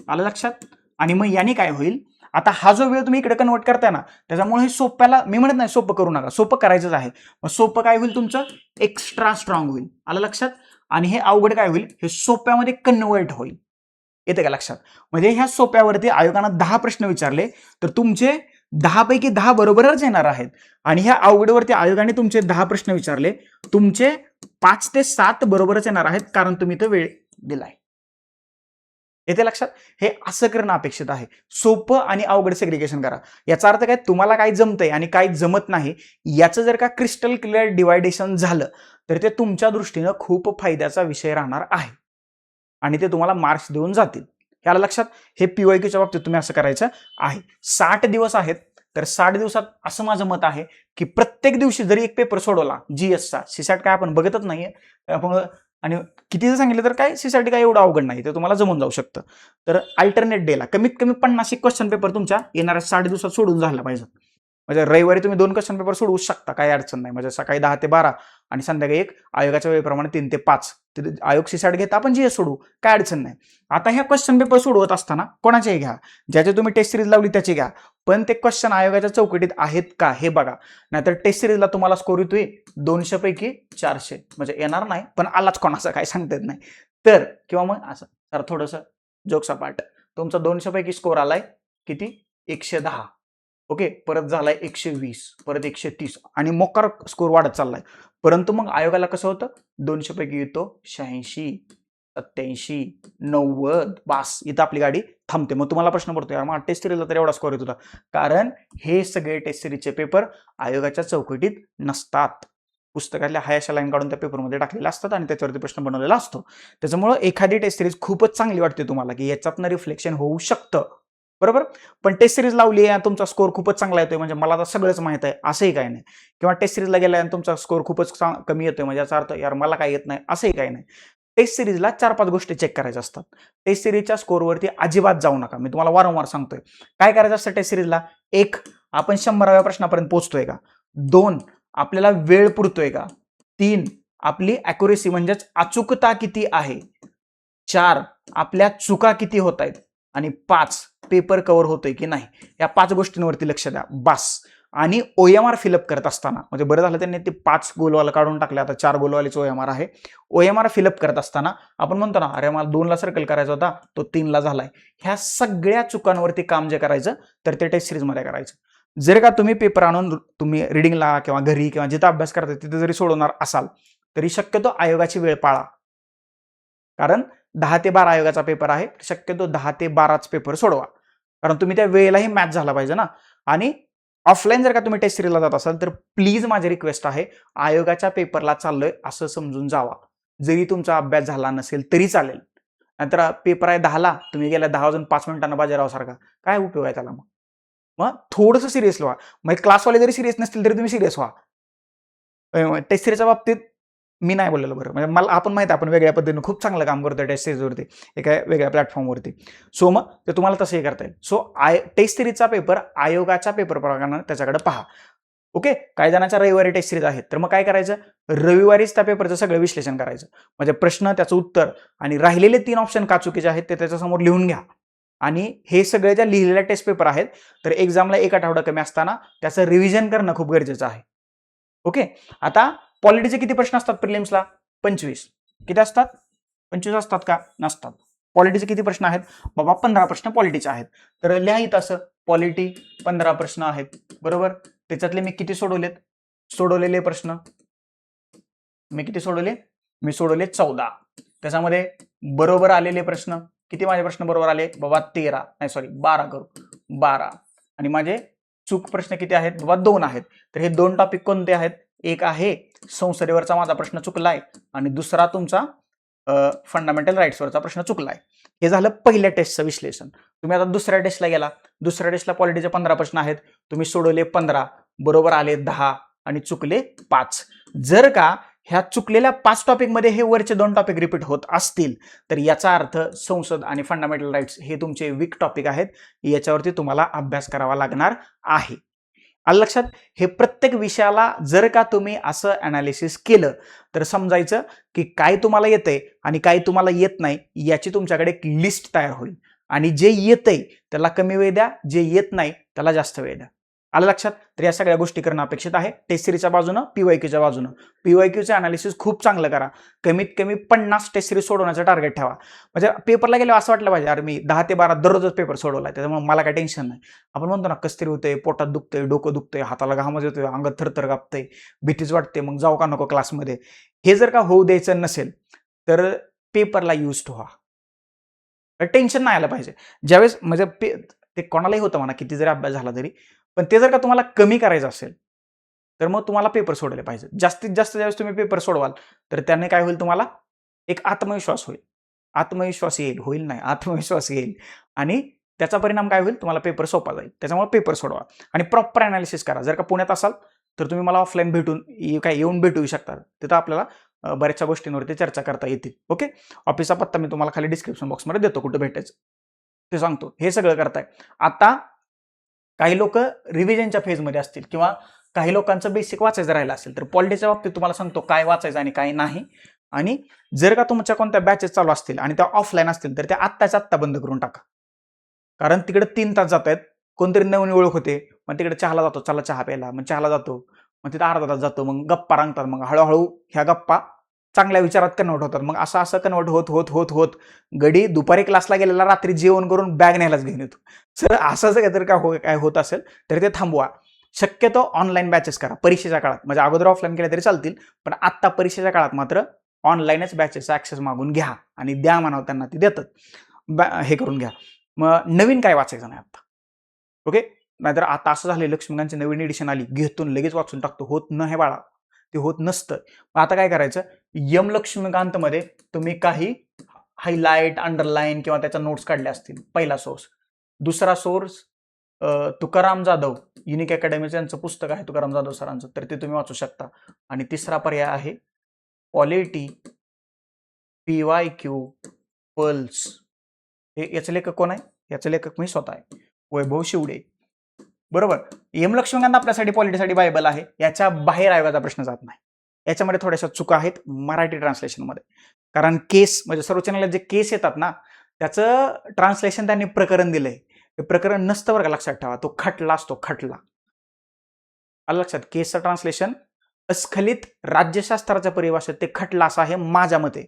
[SPEAKER 1] आलं लक्षात. आणि मग याने काय होईल, आता हा जो वेळ तुम्ही इकडे कन्वर्ट करताय ना, त्याच्यामुळे हे सोप्याला मी म्हणत नाही सोपं करू नका, सोपं करायचंच आहे. मग सोपं काय होईल तुमचं, एक्स्ट्रा स्ट्रॉंग होईल. आलं लक्षात? आणि हे अवघड काय होईल, हे सोप्यामध्ये कन्वर्ट होईल. येते का लक्षात? म्हणजे ह्या सोप्यावरती आयोगानं 10 प्रश्न विचारले तर तुमचे 10 पैकी 10 बरोबरच येणार आहेत. आणि ह्या अवघडवरती आयोगाने तुमचे 10 प्रश्न विचारले, तुमचे 5 ते 7 बरोबरच येणार आहेत, कारण तुम्ही तो वेळ दिलाय. येते लक्षात? हे असं करणं अपेक्षित आहे. सोपं आणि अवघड सेग्रिगेशन करा. याचा अर्थ काय, तुम्हाला काय जमतंय आणि काय जमत नाही याचं जर का क्रिस्टल क्लिअर डिवायडेशन झालं तर ते तुमच्या दृष्टीनं खूप फायद्याचा विषय राहणार आहे आणि ते तुम्हाला मार्क्स देऊन जातील. याला लक्षात? हे पीवायक्यूच्या बाबतीत तुम्ही असं करायचं आहे. 60 दिवस आहेत, तर 60 दिवसात असं माझं मत आहे की प्रत्येक दिवशी जरी एक पेपर सोडवला जीएसचा, सीसॅट काय आपण बघतच नाहीये आपण, आणि किती जर सांगितलं तर काय सीसाठी काय एवढं अवघड नाही, ते तुम्हाला जमून जाऊ शकतं. तर अल्टरनेट डेला कमीत कमी 50 क्वेश्चन पेपर तुमच्या येणाऱ्या 60 दिवसात सोडून झाला पाहिजे. म्हणजे रविवारी तुम्ही 2 क्वेश्चन पेपर सोडवू शकता, काही अडचण नाही. म्हणजे सकाळी 10 ते 12 आणि संध्याकाळी 1, आयोगाच्या वेळेप्रमाणे 3 ते 5. आयोग सीसॅट घेता, आपण जीएस सोडू, काय अडचण नाही. आता ह्या क्वेश्चन पेपर सोडवत असताना कोणाचेही घ्या, ज्याचे तुम्ही टेस्ट सिरीज लावली त्याचे घ्या, पण ते क्वेश्चन आयोगाच्या चौकटीत आहेत का हे बघा. नाहीतर टेस्ट सिरीजला तुम्हाला स्कोर येतोय 200 पैकी 400, म्हणजे येणार नाही, पण आलाच कोणाचा काय सांगता येत नाही. तर किंवा मग असं तर थोडंसं जोक्स अपार्ट, तुमचा 200 पैकी स्कोर आलाय किती, 110. ओके, परत झालाय 120, परत 130 आणि मोकार स्कोर वाढत चाललाय. परंतु मग आयोगाला कसं होतं, 200 पैकी येतो 86, 87, 90, बास, इथं आपली गाडी थांबते. मग तुम्हाला प्रश्न पडतो, यार मग टेस्ट सिरीजला तर एवढा स्कोर येत होता, कारण हे सगळे टेस्ट सिरीजचे पेपर आयोगाच्या चौकटीत नसतात. पुस्तकातल्या हायशा लाईन काढून त्या पेपरमध्ये टाकलेल्या असतात आणि त्याच्यावरती प्रश्न बनवलेला असतो. त्याच्यामुळे एखादी टेस्ट सिरीज खूपच चांगली वाटते तुम्हाला की याच्यातनं रिफ्लेक्शन होऊ शकतं, बरोबर. पण टेस्ट सिरीज लावली आहे, तुमचा स्कोर खूपच चांगला येतोय म्हणजे मला आता सगळंच माहित आहे असंही काही नाही. किंवा टेस्ट सिरीजला गेलाय आणि तुमचा स्कोर खूपच कमी येतोय म्हणजे याचा अर्थ यार मला काय येत नाही, असंही काही नाही. टेस्ट सिरीजला 4-5 गोष्टी चेक करायच्या असतात. टेस्ट सिरीजच्या स्कोरवरती अजिबात जाऊ नका, मी तुम्हाला वारंवार सांगतोय. काय करायचं असतं टेस्ट सिरीजला, 1, आपण 100व्या प्रश्नापर्यंत पोहोचतोय का, 2, आपल्याला वेळ पुरतोय का, 3, आपली अॅक्युरेसी म्हणजेच अचूकता किती आहे, 4, आपल्या चुका किती होत आहेत, आणि 5, पेपर कव्हर होतोय की नाही. या 5 गोष्टींवरती लक्ष द्या, बास. आणि ओएमआर फिलअप करत असताना, म्हणजे बरं झालं त्यांनी ते 5 गोलवाला काढून टाकले, आता 4 गोलवालीच ओएमआर आहे. ओएमआर फिलअप करत असताना आपण म्हणतो ना, अरे मला 2 ला सर्कल करायचा होता, तो 3 ला झालाय. ह्या सगळ्या चुकांवरती काम जे करायचं तर ते टेस्ट सिरीजमध्ये करायचं. जर का तुम्ही पेपर आणून तुम्ही रिडिंगला किंवा घरी किंवा जिथं अभ्यास करताय तिथे जरी सोडवणार असाल तरी शक्यतो आयोगाची वेळ पाळा, कारण 10 ते 12 आयोगाचा पेपर आहे, शक्यतो 10 ते 12च पेपर सोडवा, कारण तुम्ही त्या वेळेलाही मॅच झाला पाहिजे ना. आणि ऑफलाईन जर का तुम्ही टेस्ट सिरीजला जात असाल तर प्लीज माझी रिक्वेस्ट आहे, आयोगाच्या पेपरला चाललोय असं समजून जावा. जरी तुमचा अभ्यास झाला नसेल तरी चालेल. नाहीतर पेपर आहे 10ला, तुम्ही गेल्या 10 वाजून 5 मिनिटांना बाजीरावासारखा, काय उपयोग आहे त्याला. मग थोडंसं सिरियस व्हा. मग क्लासवाले जरी सिरियस नसतील तरी तुम्ही सिरियस व्हा. टेस्ट सिरीजच्या बाबतीत मी नाही बोललेलो, बरं, म्हणजे मला आपण माहिती आहे आपण वेगळ्या पद्धतीने खूप चांगलं काम करतोय टेस्ट सिरीजवरती, एका वेगळ्या प्लॅटफॉर्मवरती. सो मग ते तुम्हाला तसंही करता येईल. सो टेस्ट सिरीजचा पेपर आयोगाच्या पेपर प्रमाणे त्याच्याकडे पहा. ओके, काही जणांच्या रविवारी टेस्ट सिरीज आहेत, तर मग काय करायचं, रविवारीच त्या पेपरचं सगळं विश्लेषण करायचं. म्हणजे प्रश्न, त्याचं उत्तर आणि राहिलेले 3 ऑप्शन का चुकीचे आहेत ते त्याच्यासमोर लिहून घ्या. आणि हे सगळे ज्या लिहिलेल्या टेस्ट पेपर आहेत तर एक्झामला 1 आठवडा कमी असताना त्याचं रिव्हिजन करणं खूप गरजेचं आहे. ओके, आता पॉलिटीचे किती प्रश्न असतात प्रिलिम्सला, 25. किती असतात, 25 असतात का, नसतात. पॉलिटीचे किती प्रश्न आहेत बाबा, 15 प्रश्न पॉलिटीचे आहेत. तर लिहा इथं असं, पॉलिटी 15 प्रश्न आहेत, बरोबर. त्याच्यातले मी किती सोडवलेत, सोडवलेले प्रश्न मी किती सोडवले, मी सोडवले 14. त्याच्यामध्ये बरोबर आलेले प्रश्न किती, माझे प्रश्न बरोबर आले बाबा 13, नाही सॉरी 12 करू, 12. आणि माझे चूक प्रश्न किती आहेत बाबा, 2 आहेत. तर हे 2 टॉपिक कोणते आहेत, एक आहे संसदेवरचा माझा प्रश्न चुकलाय आणि दुसरा तुमचा फंडामेंटल राईट्सवरचा प्रश्न चुकलाय. हे झालं पहिल्या टेस्टचं विश्लेषण. तुम्ही आता दुसऱ्या टेस्टला गेला, दुसऱ्या टेस्टला पॉलिटीचे 15 प्रश्न आहेत, तुम्ही सोडवले 15, बरोबर आले 10 आणि चुकले 5. जर का ह्या चुकलेल्या 5 टॉपिकमध्ये हे वरचे 2 टॉपिक रिपीट होत असतील तर याचा अर्थ संसद आणि फंडामेंटल राईट्स हे तुमचे वीक टॉपिक आहेत, याच्यावरती तुम्हाला अभ्यास करावा लागणार आहे. आलं लक्षात. हे प्रत्येक विषयाला जर का तुम्ही असं अनालिसिस केलं तर समजायचं की काय तुम्हाला येतंय आणि काय तुम्हाला येत नाही याची तुमच्याकडे एक लिस्ट तयार होईल. आणि जे येतंय त्याला कमी वेळ द्या, जे येत नाही त्याला जास्त वेळ द्या. आलं लक्षात? तर या सगळ्या गोष्टी करणं अपेक्षित आहे टेस्ट सिरीजच्या बाजूनं, पीवायक्यूच्या बाजूनं. पीवायक्यूचं अनालिसिस खूप चांगलं करा. कमीत कमी 50 टेस्ट सिरीज सोडवण्याचं टार्गेट ठेवा. म्हणजे पेपरला गेल्यावर असं वाटलं पाहिजे, अरे मी 10 ते 12 दररोजच पेपर सोडवलाय, त्याच्यामुळे मला काय टेन्शन नाही. आपण म्हणतो ना, कसतरी होतंय, पोटात दुखतंय, डोकं दुखतंय, हाताला घामच येतोय, अंगात थरथर कापतंय, भीतीच वाटते, मग जाऊ का नको क्लासमध्ये. हे जर का होऊ द्यायचं नसेल तर पेपरला युज्ड व्हा. टेन्शन नाही आलं पाहिजे. ज्यावेळेस म्हणजे ते कोणालाही होतं म्हणा, किती जरी अभ्यास झाला तरी, पण ते जर का तुम्हाला कमी करायचं असेल तर मग तुम्हाला पेपर सोडले पाहिजे. जास्तीत जास्त ज्यावेळेस तुम्ही पेपर सोडवाल तर त्याने काय होईल, तुम्हाला एक आत्मविश्वास होईल. आत्मविश्वास येईल, होईल नाही, आत्मविश्वास येईल आणि त्याचा परिणाम काय होईल, तुम्हाला पेपर सोपा जाईल. त्याच्यामुळे पेपर सोडवा आणि प्रॉपर अनालिसिस करा. जर का पुण्यात असाल तर तुम्ही मला ऑफलाईन येऊन भेटू शकता. तिथं आपल्याला बऱ्याचशा गोष्टींवरती चर्चा करता येतील. ओके, ऑफिसचा पत्ता मी तुम्हाला खाली डिस्क्रिप्शन बॉक्समध्ये देतो, कुठं भेटायचं ते सांगतो. हे सगळं करताय. आता काही लोक रिव्हिजनच्या फेजमध्ये असतील किंवा काही लोकांचं बेसिक वाचायचं राहिलं असेल तर पॉलिटीच्या बाबतीत तुम्हाला सांगतो काय वाचायचं आणि काय नाही. आणि जर का तुमच्या कोणत्या बॅचेस चालू असतील आणि त्या ऑफलाईन असतील तर त्या आत्ताच्या आत्ता बंद करून टाका. कारण तिकडे 3 तास जात आहेत, कोणतरी नवीन ओळख होते, मग तिकडे चहाला जातो, चला चहा प्यायला, मग चहाला जातो, मग तिथे अर्धा तास जातो, मग गप्पा रंगतात, मग हळूहळू ह्या गप्पा चांगल्या विचारात कन्वर्ट होतात. मग असं असं कन्वर्ट होत होत होत होत गडी दुपारी क्लासला गेलेला रात्री जेवण करून बॅग न्यायलाच घेऊन येतो. सर असं जर का काय होत असेल तर ते थांबवा. शक्यतो ऑनलाईन बॅचेस करा परीक्षेच्या काळात. म्हणजे अगोदर ऑफलाईन केल्या तरी चालतील, पण आत्ता परीक्षेच्या काळात मात्र ऑनलाईनच बॅचेसचा ऍक्सेस मागून घ्या आणि द्या म्हणावं त्यांना, ते देतात. हे करून घ्या. मग नवीन काय वाचायचं नाही आता. ओके, नाहीतर आता असं झालं, लक्ष्मीकांतची नवीन एडिशन आली, घेतून लगेच वाचून टाकतो. होत न हे बाळा, ते होत नसतं. आता काय करायचं, यम लक्ष्मीकांत मध्ये तुम्ही काही हायलाइट, अंडरलाईन किंवा त्याच्या नोट्स काढल्या असतील, पहिला सोर्स. दुसरा सोर्स तुकाराम जाधव युनिक अकॅडमीचं यांचं पुस्तक आहे, तुकाराम जाधव सरांचं, तर ते तुम्ही वाचू शकता. आणि तिसरा पर्याय आहे पॉलिटी PYQ पल्स. याचे लेखक कोण आहे? याचे लेखक मी स्वतः आहे, वैभव शिवडे. बरोबर. एम लक्ष्मीकांत आपल्यासाठी पॉलिटीसाठी बायबल आहे, याच्या बाहेर आयोगाचा प्रश्न जात नाही. याच्यामध्ये थोड्याशा चुका आहेत मराठी ट्रान्सलेशनमध्ये. कारण केस म्हणजे सर्वोच्च न्यायालयात जे केस येतात ना, त्याचं ट्रान्सलेशन त्यांनी प्रकरण दिलंय. ते प्रकरण नसतं बरं का, लक्षात ठेवा. तो खटला असतो, खटला. आलं लक्षात? केसचं ट्रान्सलेशन अस्खलित राज्यशास्त्राच्या परिभाषेत ते खटला असं आहे माझ्या मते,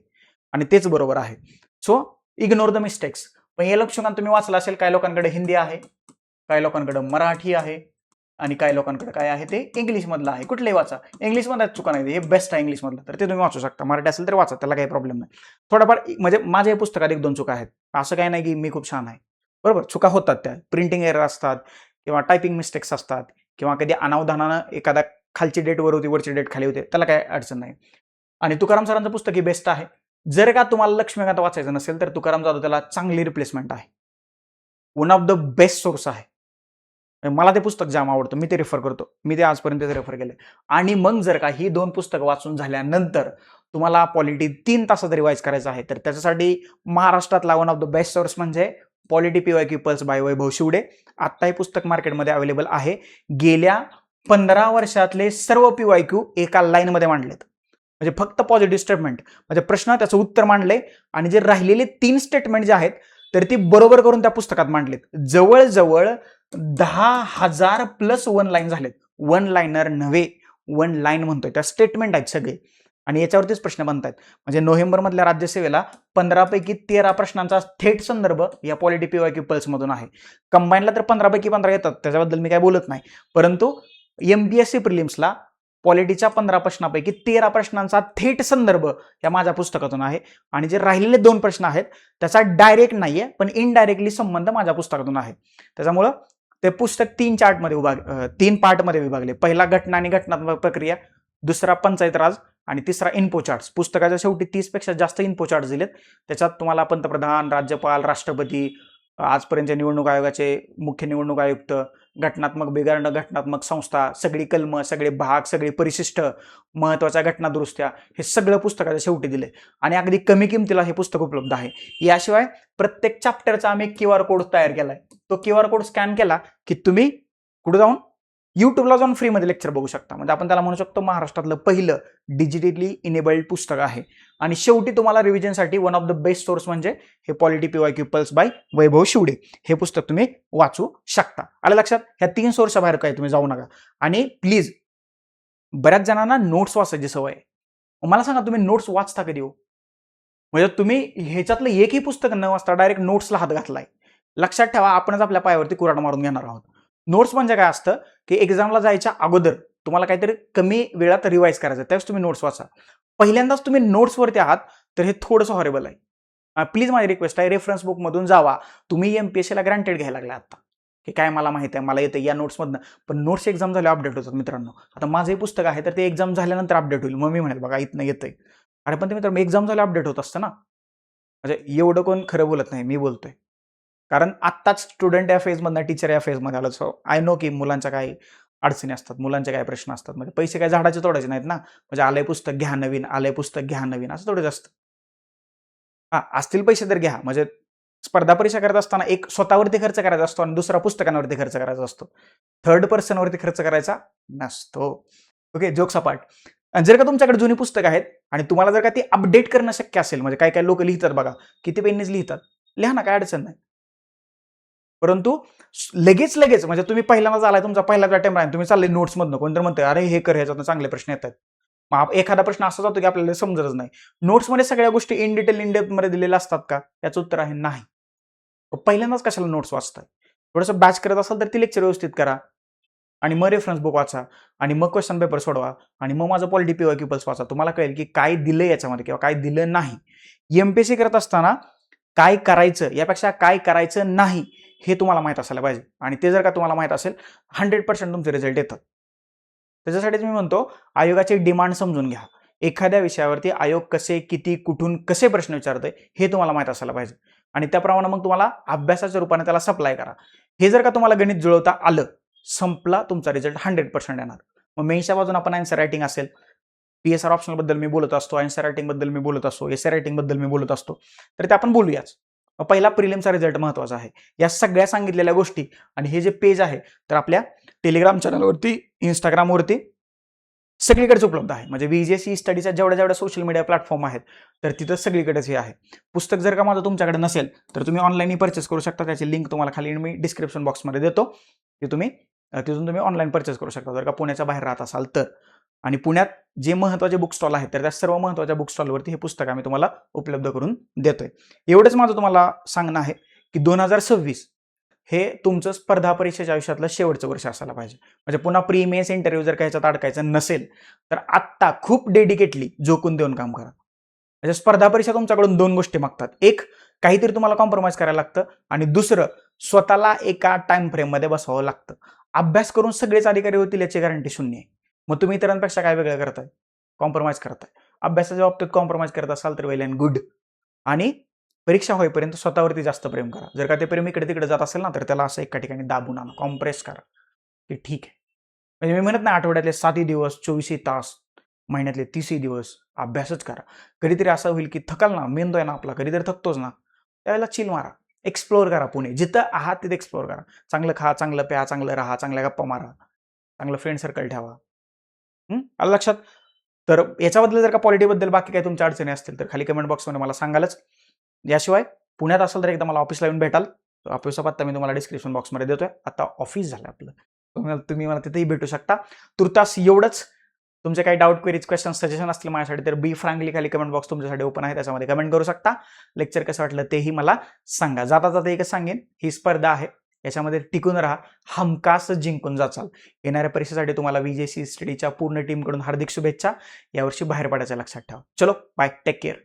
[SPEAKER 1] आणि तेच बरोबर आहे. So ignore the mistakes. पण हे लक्ष्मीकांत तुम्ही वाचलं असेल, काही लोकांकडे हिंदी आहे, काही लोकांकडे मराठी आहे आणि काही लोकांकडे काय आहे, ते इंग्लिश मधलं आहे. कुठलंही वाचा, इंग्लिश मध्ये चुका नाही, हे बेस्ट आहे इंग्लिश मधलं, तर ते तुम्ही वाचू शकता. मराठी असेल तर वाचा, त्याला काही प्रॉब्लेम नाही. थोडाफार म्हणजे माझ्या पुस्तकात 1-2 चुका आहेत, असं काही नाही की मी खूप छान आहे. बरोबर, चुका होतात, त्या प्रिंटिंग एरर असतात किंवा टायपिंग मिस्टेक्स असतात किंवा कधी अनावधानानं एखादा खालची डेट वर होती, वरची डेट खाली होते, त्याला काय अडचण नाही. आणि तुकाराम सरांचं पुस्तक ही बेस्ट आहे. जर का तुम्हाला लक्ष्मीकांत वाचायचं नसेल तर तुकाराम जाधव त्याला चांगली रिप्लेसमेंट आहे, one of the best source आहे. मला ते पुस्तक जाम आवडतं, मी ते रेफर करतो, मी ते आजपर्यंत रेफर केले. आणि मग जर का ही 2 पुस्तकं वाचून झाल्यानंतर तुम्हाला पॉलिटी 3 तासात रिवाइज करायचं आहे तर त्याच्यासाठी महाराष्ट्रातला one of the best source म्हणजे polity PYQ pulse by Vaibhav Shivade. आता हे पुस्तक मार्केटमध्ये अवेलेबल आहे. गेल्या 15 वर्षातले सर्व PYQ एका लाईनमध्ये मांडलेत. म्हणजे फक्त पॉझिटिव्ह स्टेटमेंट म्हणजे प्रश्न, त्याचं उत्तर मांडले आणि जे राहिलेले 3 स्टेटमेंट जे आहेत तर ती बरोबर करून त्या पुस्तकात मांडलेत. जवळजवळ 10,000 प्लस वन लाईन झालेत. वन लाईनर नव्हे, वन लाईन म्हणतोय, त्या स्टेटमेंट आहेत सगळे आणि याच्यावरतीच प्रश्न बनतायत. म्हणजे नोव्हेंबर मधल्या राज्यसेवेला 15 पैकी 13 प्रश्नांचा थेट संदर्भ या पॉलिटी PYQ पल्स मधून आहे. कंबाईनला तर 15 पैकी 15 येतात, त्याच्याबद्दल मी काय बोलत नाही, परंतु MPSC प्रिलिम्सला पॉलिटीच्या 15 प्रश्नापैकी 13 प्रश्नांचा थेट संदर्भ या माझ्या पुस्तकातून आहे आणि जे राहिलेले 2 प्रश्न आहेत त्याचा डायरेक्ट नाहीये पण इनडायरेक्टली संबंध माझ्या पुस्तकातून आहे. त्याच्यामुळं ते पुस्तक 3 पार्टमध्ये विभागले. पहिला घटना आणि घटनात्मक प्रक्रिया, दुसरा पंचायत राज आणि तिसरा इन्फो चार्ट्स. पुस्तकाच्या शेवटी 30 पेक्षा जास्त इन्फो चार्ट्स दिलेत. त्याच्यात तुम्हाला पंतप्रधान, राज्यपाल, राष्ट्रपती, आजपर्यंत निवडणूक आयोगाचे मुख्य निवडणूक आयुक्त, घटनात्मक बिघाडणं, घटनात्मक संस्था, सगळी कलमं, सगळे भाग, सगळे परिशिष्ट, महत्वाच्या घटना दुरुस्त्या, हे सगळं पुस्तकाच्या शेवटी दिले आणि अगदी कमी किमतीला हे पुस्तक उपलब्ध आहे. याशिवाय प्रत्येक चॅप्टरचा आम्ही QR कोड तयार केलाय. तो QR कोड स्कॅन केला की तुम्ही कुठे जाऊन युट्यूबला जाऊन फ्रीमध्ये लेक्चर बघू शकता. म्हणजे आपण त्याला म्हणू शकतो महाराष्ट्रातलं पहिलं डिजिटली इनेबल्ड पुस्तक आहे. आणि शेवटी तुम्हाला रिव्हिजनसाठी one of the best source म्हणजे हे polity PYQ pulse by Vaibhav Shivde हे पुस्तक तुम्ही वाचू शकता. आलं लक्षात? ह्या 3 सोर्सच्या बाहेर काय तुम्ही जाऊ नका. आणि प्लीज बऱ्याच जणांना नोट्स वाचायची सवय आहे. मला सांगा तुम्ही नोट्स वाचता कधी हो? म्हणजे तुम्ही ह्याच्यातलं एकही पुस्तक न वाचता डायरेक्ट नोट्सला हात घातलाय. लक्षात ठेवा, आपणच आपल्या पायावरती कुऱ्हाड मारून घेणार आहोत. नोट्स म्हणजे काय असतं की एक्झामला जायच्या अगोदर तुम्हाला काहीतरी कमी वेळात रिवाइज करायचं, त्यावेळेस तुम्ही नोट्स वाचा. पहिल्यांदाच तुम्ही नोट्सवरती आहात तर हे थोडंसं हॉरेबल आहे. प्लीज माझी रिक्वेस्ट आहे, रेफरन्स बुकमधून जावा. तुम्ही MPSCला ग्रँटेड घ्यायला लागला आता की काय मला माहिती आहे, मला येतं या नोट्समधनं. पण नोट्स एक्झाम झाले अपडेट होतात मित्रांनो. आता माझंही पुस्तक आहे तर ते एक्झाम झाल्यानंतर अपडेट होईल. मग मी म्हणेल बघा इथनं येतंय. अरे पण ते मित्रांनो एक्झाम झाले अपडेट होत असतं ना. म्हणजे एवढं कोण खरं बोलत नाही, मी बोलतोय. कारण आत्ताच स्टुडंट या फेजमधनं टीचर या फेजमध्ये आलं. सो आय नो की मुलांच्या काही अडचणी असतात, मुलांचे काही प्रश्न असतात. म्हणजे पैसे काय झाडाचे तोडायचे नाहीत ना. म्हणजे आलंय पुस्तक घ्या नवीन, आलंय पुस्तक घ्या नवीन, असं थोडं जास्त. हां, असतील पैसे तर घ्या. म्हणजे स्पर्धा परीक्षा करत असताना एक स्वतःवरती खर्च करायचा असतो आणि दुसरा पुस्तकांवरती खर्च करायचा असतो. थर्ड पर्सनवरती खर्च करायचा नसतो. ओके, जोक सपाट. जर का तुमच्याकडे जुनी पुस्तकं आहेत आणि तुम्हाला जर का ती अपडेट करणं शक्य असेल, म्हणजे काही काही लोक लिहितात बघा, किती पेननीच लिहितात. लिहा ना, काय अडचण नाही. परंतु लगेच म्हणजे तुम्ही पहिल्यांदाच आलाय, तुमचा पहिलाच अटेम्प्ट आहे, तुम्ही चालले नोट्समधनं, कोणतरी म्हणतंय अरे हे कर, ह्याच्यातनं चांगले प्रश्न येतात. मग एखादा प्रश्न असा जातो की आपल्याला समजतच नाही. नोट्समध्ये सगळ्या गोष्टी इन डिटेल इन डेप्थमध्ये दिलेल्या असतात का? याचं उत्तर आहे नाही. पहिल्यांदाच कशाला नोट्स वाचताय? थोडंसं बॅच करत असाल तर ती लेक्चर व्यवस्थित करा आणि मग रेफरन्स बुक वाचा आणि मग क्वेश्चन पेपर सोडवा आणि मग माझं पॉलिटी PYQ पल्स वाचा. तुम्हाला कळेल की काय दिलं याच्यामध्ये किंवा काय दिलं नाही. MPSC करत असताना काय करायचं यापेक्षा काय करायचं नाही हे तुम्हाला माहित असायला पाहिजे. आणि ते जर का तुम्हाला माहित असेल 100% तुमचे रिझल्ट येतात. त्याच्यासाठीच मी म्हणतो आयोगाची डिमांड समजून घ्या. एखाद्या विषयावरती आयोग कसे, किती, कुठून, कसे प्रश्न विचारतोय हे तुम्हाला माहित असायला पाहिजे. आणि त्याप्रमाणे मग तुम्हाला अभ्यासाच्या रूपाने त्याला सप्लाय करा. हे जर का तुम्हाला गणित जुळवता आलं, संपला तुमचा रिझल्ट 100% येणार. मग मेन्सच्या बाजून आपण आन्सर रायटिंग असेल, PSR ऑप्शनल बद्दल मी बोलत असतो, आन्सर रायटिंग बद्दल मी बोलत असतो, एसे रायटिंग बद्दल मी बोलत असतो, तर ते आपण बोलूयाच. पहिला प्रिलिमचा रिझल्ट महत्वाचा आहे. या सगळ्या सांगितलेल्या गोष्टी आणि हे जे पेज आहे तर आपल्या टेलिग्राम चॅनलवरती, इंस्टाग्रामवरती सगळीकडेच उपलब्ध आहे. म्हणजे VJC स्टडीच्या जेवढ्या सोशल मीडिया प्लॅटफॉर्म आहेत तर तिथं सगळीकडेच हे आहे. पुस्तक जर का माझं तुमच्याकडे नसेल तर तुम्ही ऑनलाईन परचेस करू शकता. त्याची लिंक तुम्हाला खाली मी डिस्क्रिप्शन बॉक्समध्ये देतो. तिथून तुम्ही ऑनलाईन परचेस करू शकता जर का पुण्याच्या बाहेर राहत असाल तर. आणि पुण्यात जे महत्त्वाचे बुक स्टॉल आहेत तर त्या सर्व महत्त्वाच्या बुक स्टॉलवरती हे पुस्तक आम्ही तुम्हाला उपलब्ध करून देतोय. एवढंच माझं तुम्हाला सांगणं आहे की 2026 हे तुमचं स्पर्धा परीक्षेच्या आयुष्यातलं शेवटचं वर्ष असायला पाहिजे. म्हणजे पुन्हा प्री मेन्स इंटरव्ह्यू जर का ह्याच्यात अडकायचं नसेल तर आत्ता खूप डेडिकेटली झोकून देऊन काम करा. म्हणजे स्पर्धा परीक्षा तुमच्याकडून 2 गोष्टी मागतात. एक, काहीतरी तुम्हाला कॉम्प्रोमाइज करायला लागतं आणि दुसरं, स्वतःला एका टाइम फ्रेममध्ये बसवावं लागतं. अभ्यास करून सगळेच अधिकारी होतील याची गॅरंटी शून्य आहे. मग तुम्ही इतरांपेक्षा काय वेगळं करताय? कॉम्प्रोमाइज करताय. अभ्यासाच्या बाबतीत कॉम्प्रोमाइज करत असाल तर वेल अँड गुड. आणि परीक्षा होईपर्यंत स्वतःवरती जास्त प्रेम करा. जर का ते प्रेम इकडे तिकडे जात असेल ना तर त्याला असं एका ठिकाणी दाबून आणा, कॉम्प्रेस करा की ठीक आहे. म्हणजे मी म्हणत नाही आठवड्यातले 7 दिवस 24 तास, महिन्यातले 30 दिवस अभ्यासच करा. कधीतरी असं होईल की थकाल ना, मेंदू आहे ना आपला, कधीतरी थकतोच ना, त्यावेळेला चिल मारा, एक्सप्लोअर करा. पुणे जिथं आहात तिथे एक्सप्लोअर करा. चांगलं खा, चांगलं प्या, चांगलं राहा, चांगल्या गप्पा मारा, चांगलं फ्रेंड सर्कल ठेवा. आलं लक्षात? तर याच्याबद्दल जर का पॉलिटीबद्दल बाकी काही तुमच्या अडचणी असतील तर खाली कमेंट बॉक्समध्ये मला सांगालच. याशिवाय पुण्यात असेल तर एकदा मला ऑफिसला येऊन भेटाल. ऑफिसचा पत्ता मी तुम्हाला डिस्क्रिप्शन बॉक्समध्ये देतोय. आता ऑफिस झालं आपलं, तुम्ही मला तिथेही भेटू शकता. तुर्तास एवढंच. तुमचे काही डाऊट, क्वेरीज, क्वेश्चन, सजेशन असतील माझ्यासाठी तर बी फ्रँकली खाली कमेंट बॉक्स तुमच्यासाठी ओपन आहे, त्याच्यामध्ये कमेंट करू शकता. लेक्चर कसं वाटलं तेही मला सांगा. जाता जाता एकच सांगेन, ही स्पर्धा आहे, याच्यामध्ये टिकून राहा, हमखास जिंकून जाचाल. येणाऱ्या परीक्षेसाठी तुम्हाला VJC स्टडीच्या पूर्ण टीमकडून हार्दिक शुभेच्छा. यावर्षी बाहेर पडायचं लक्षात ठेवा. चलो बाय, टेक केअर.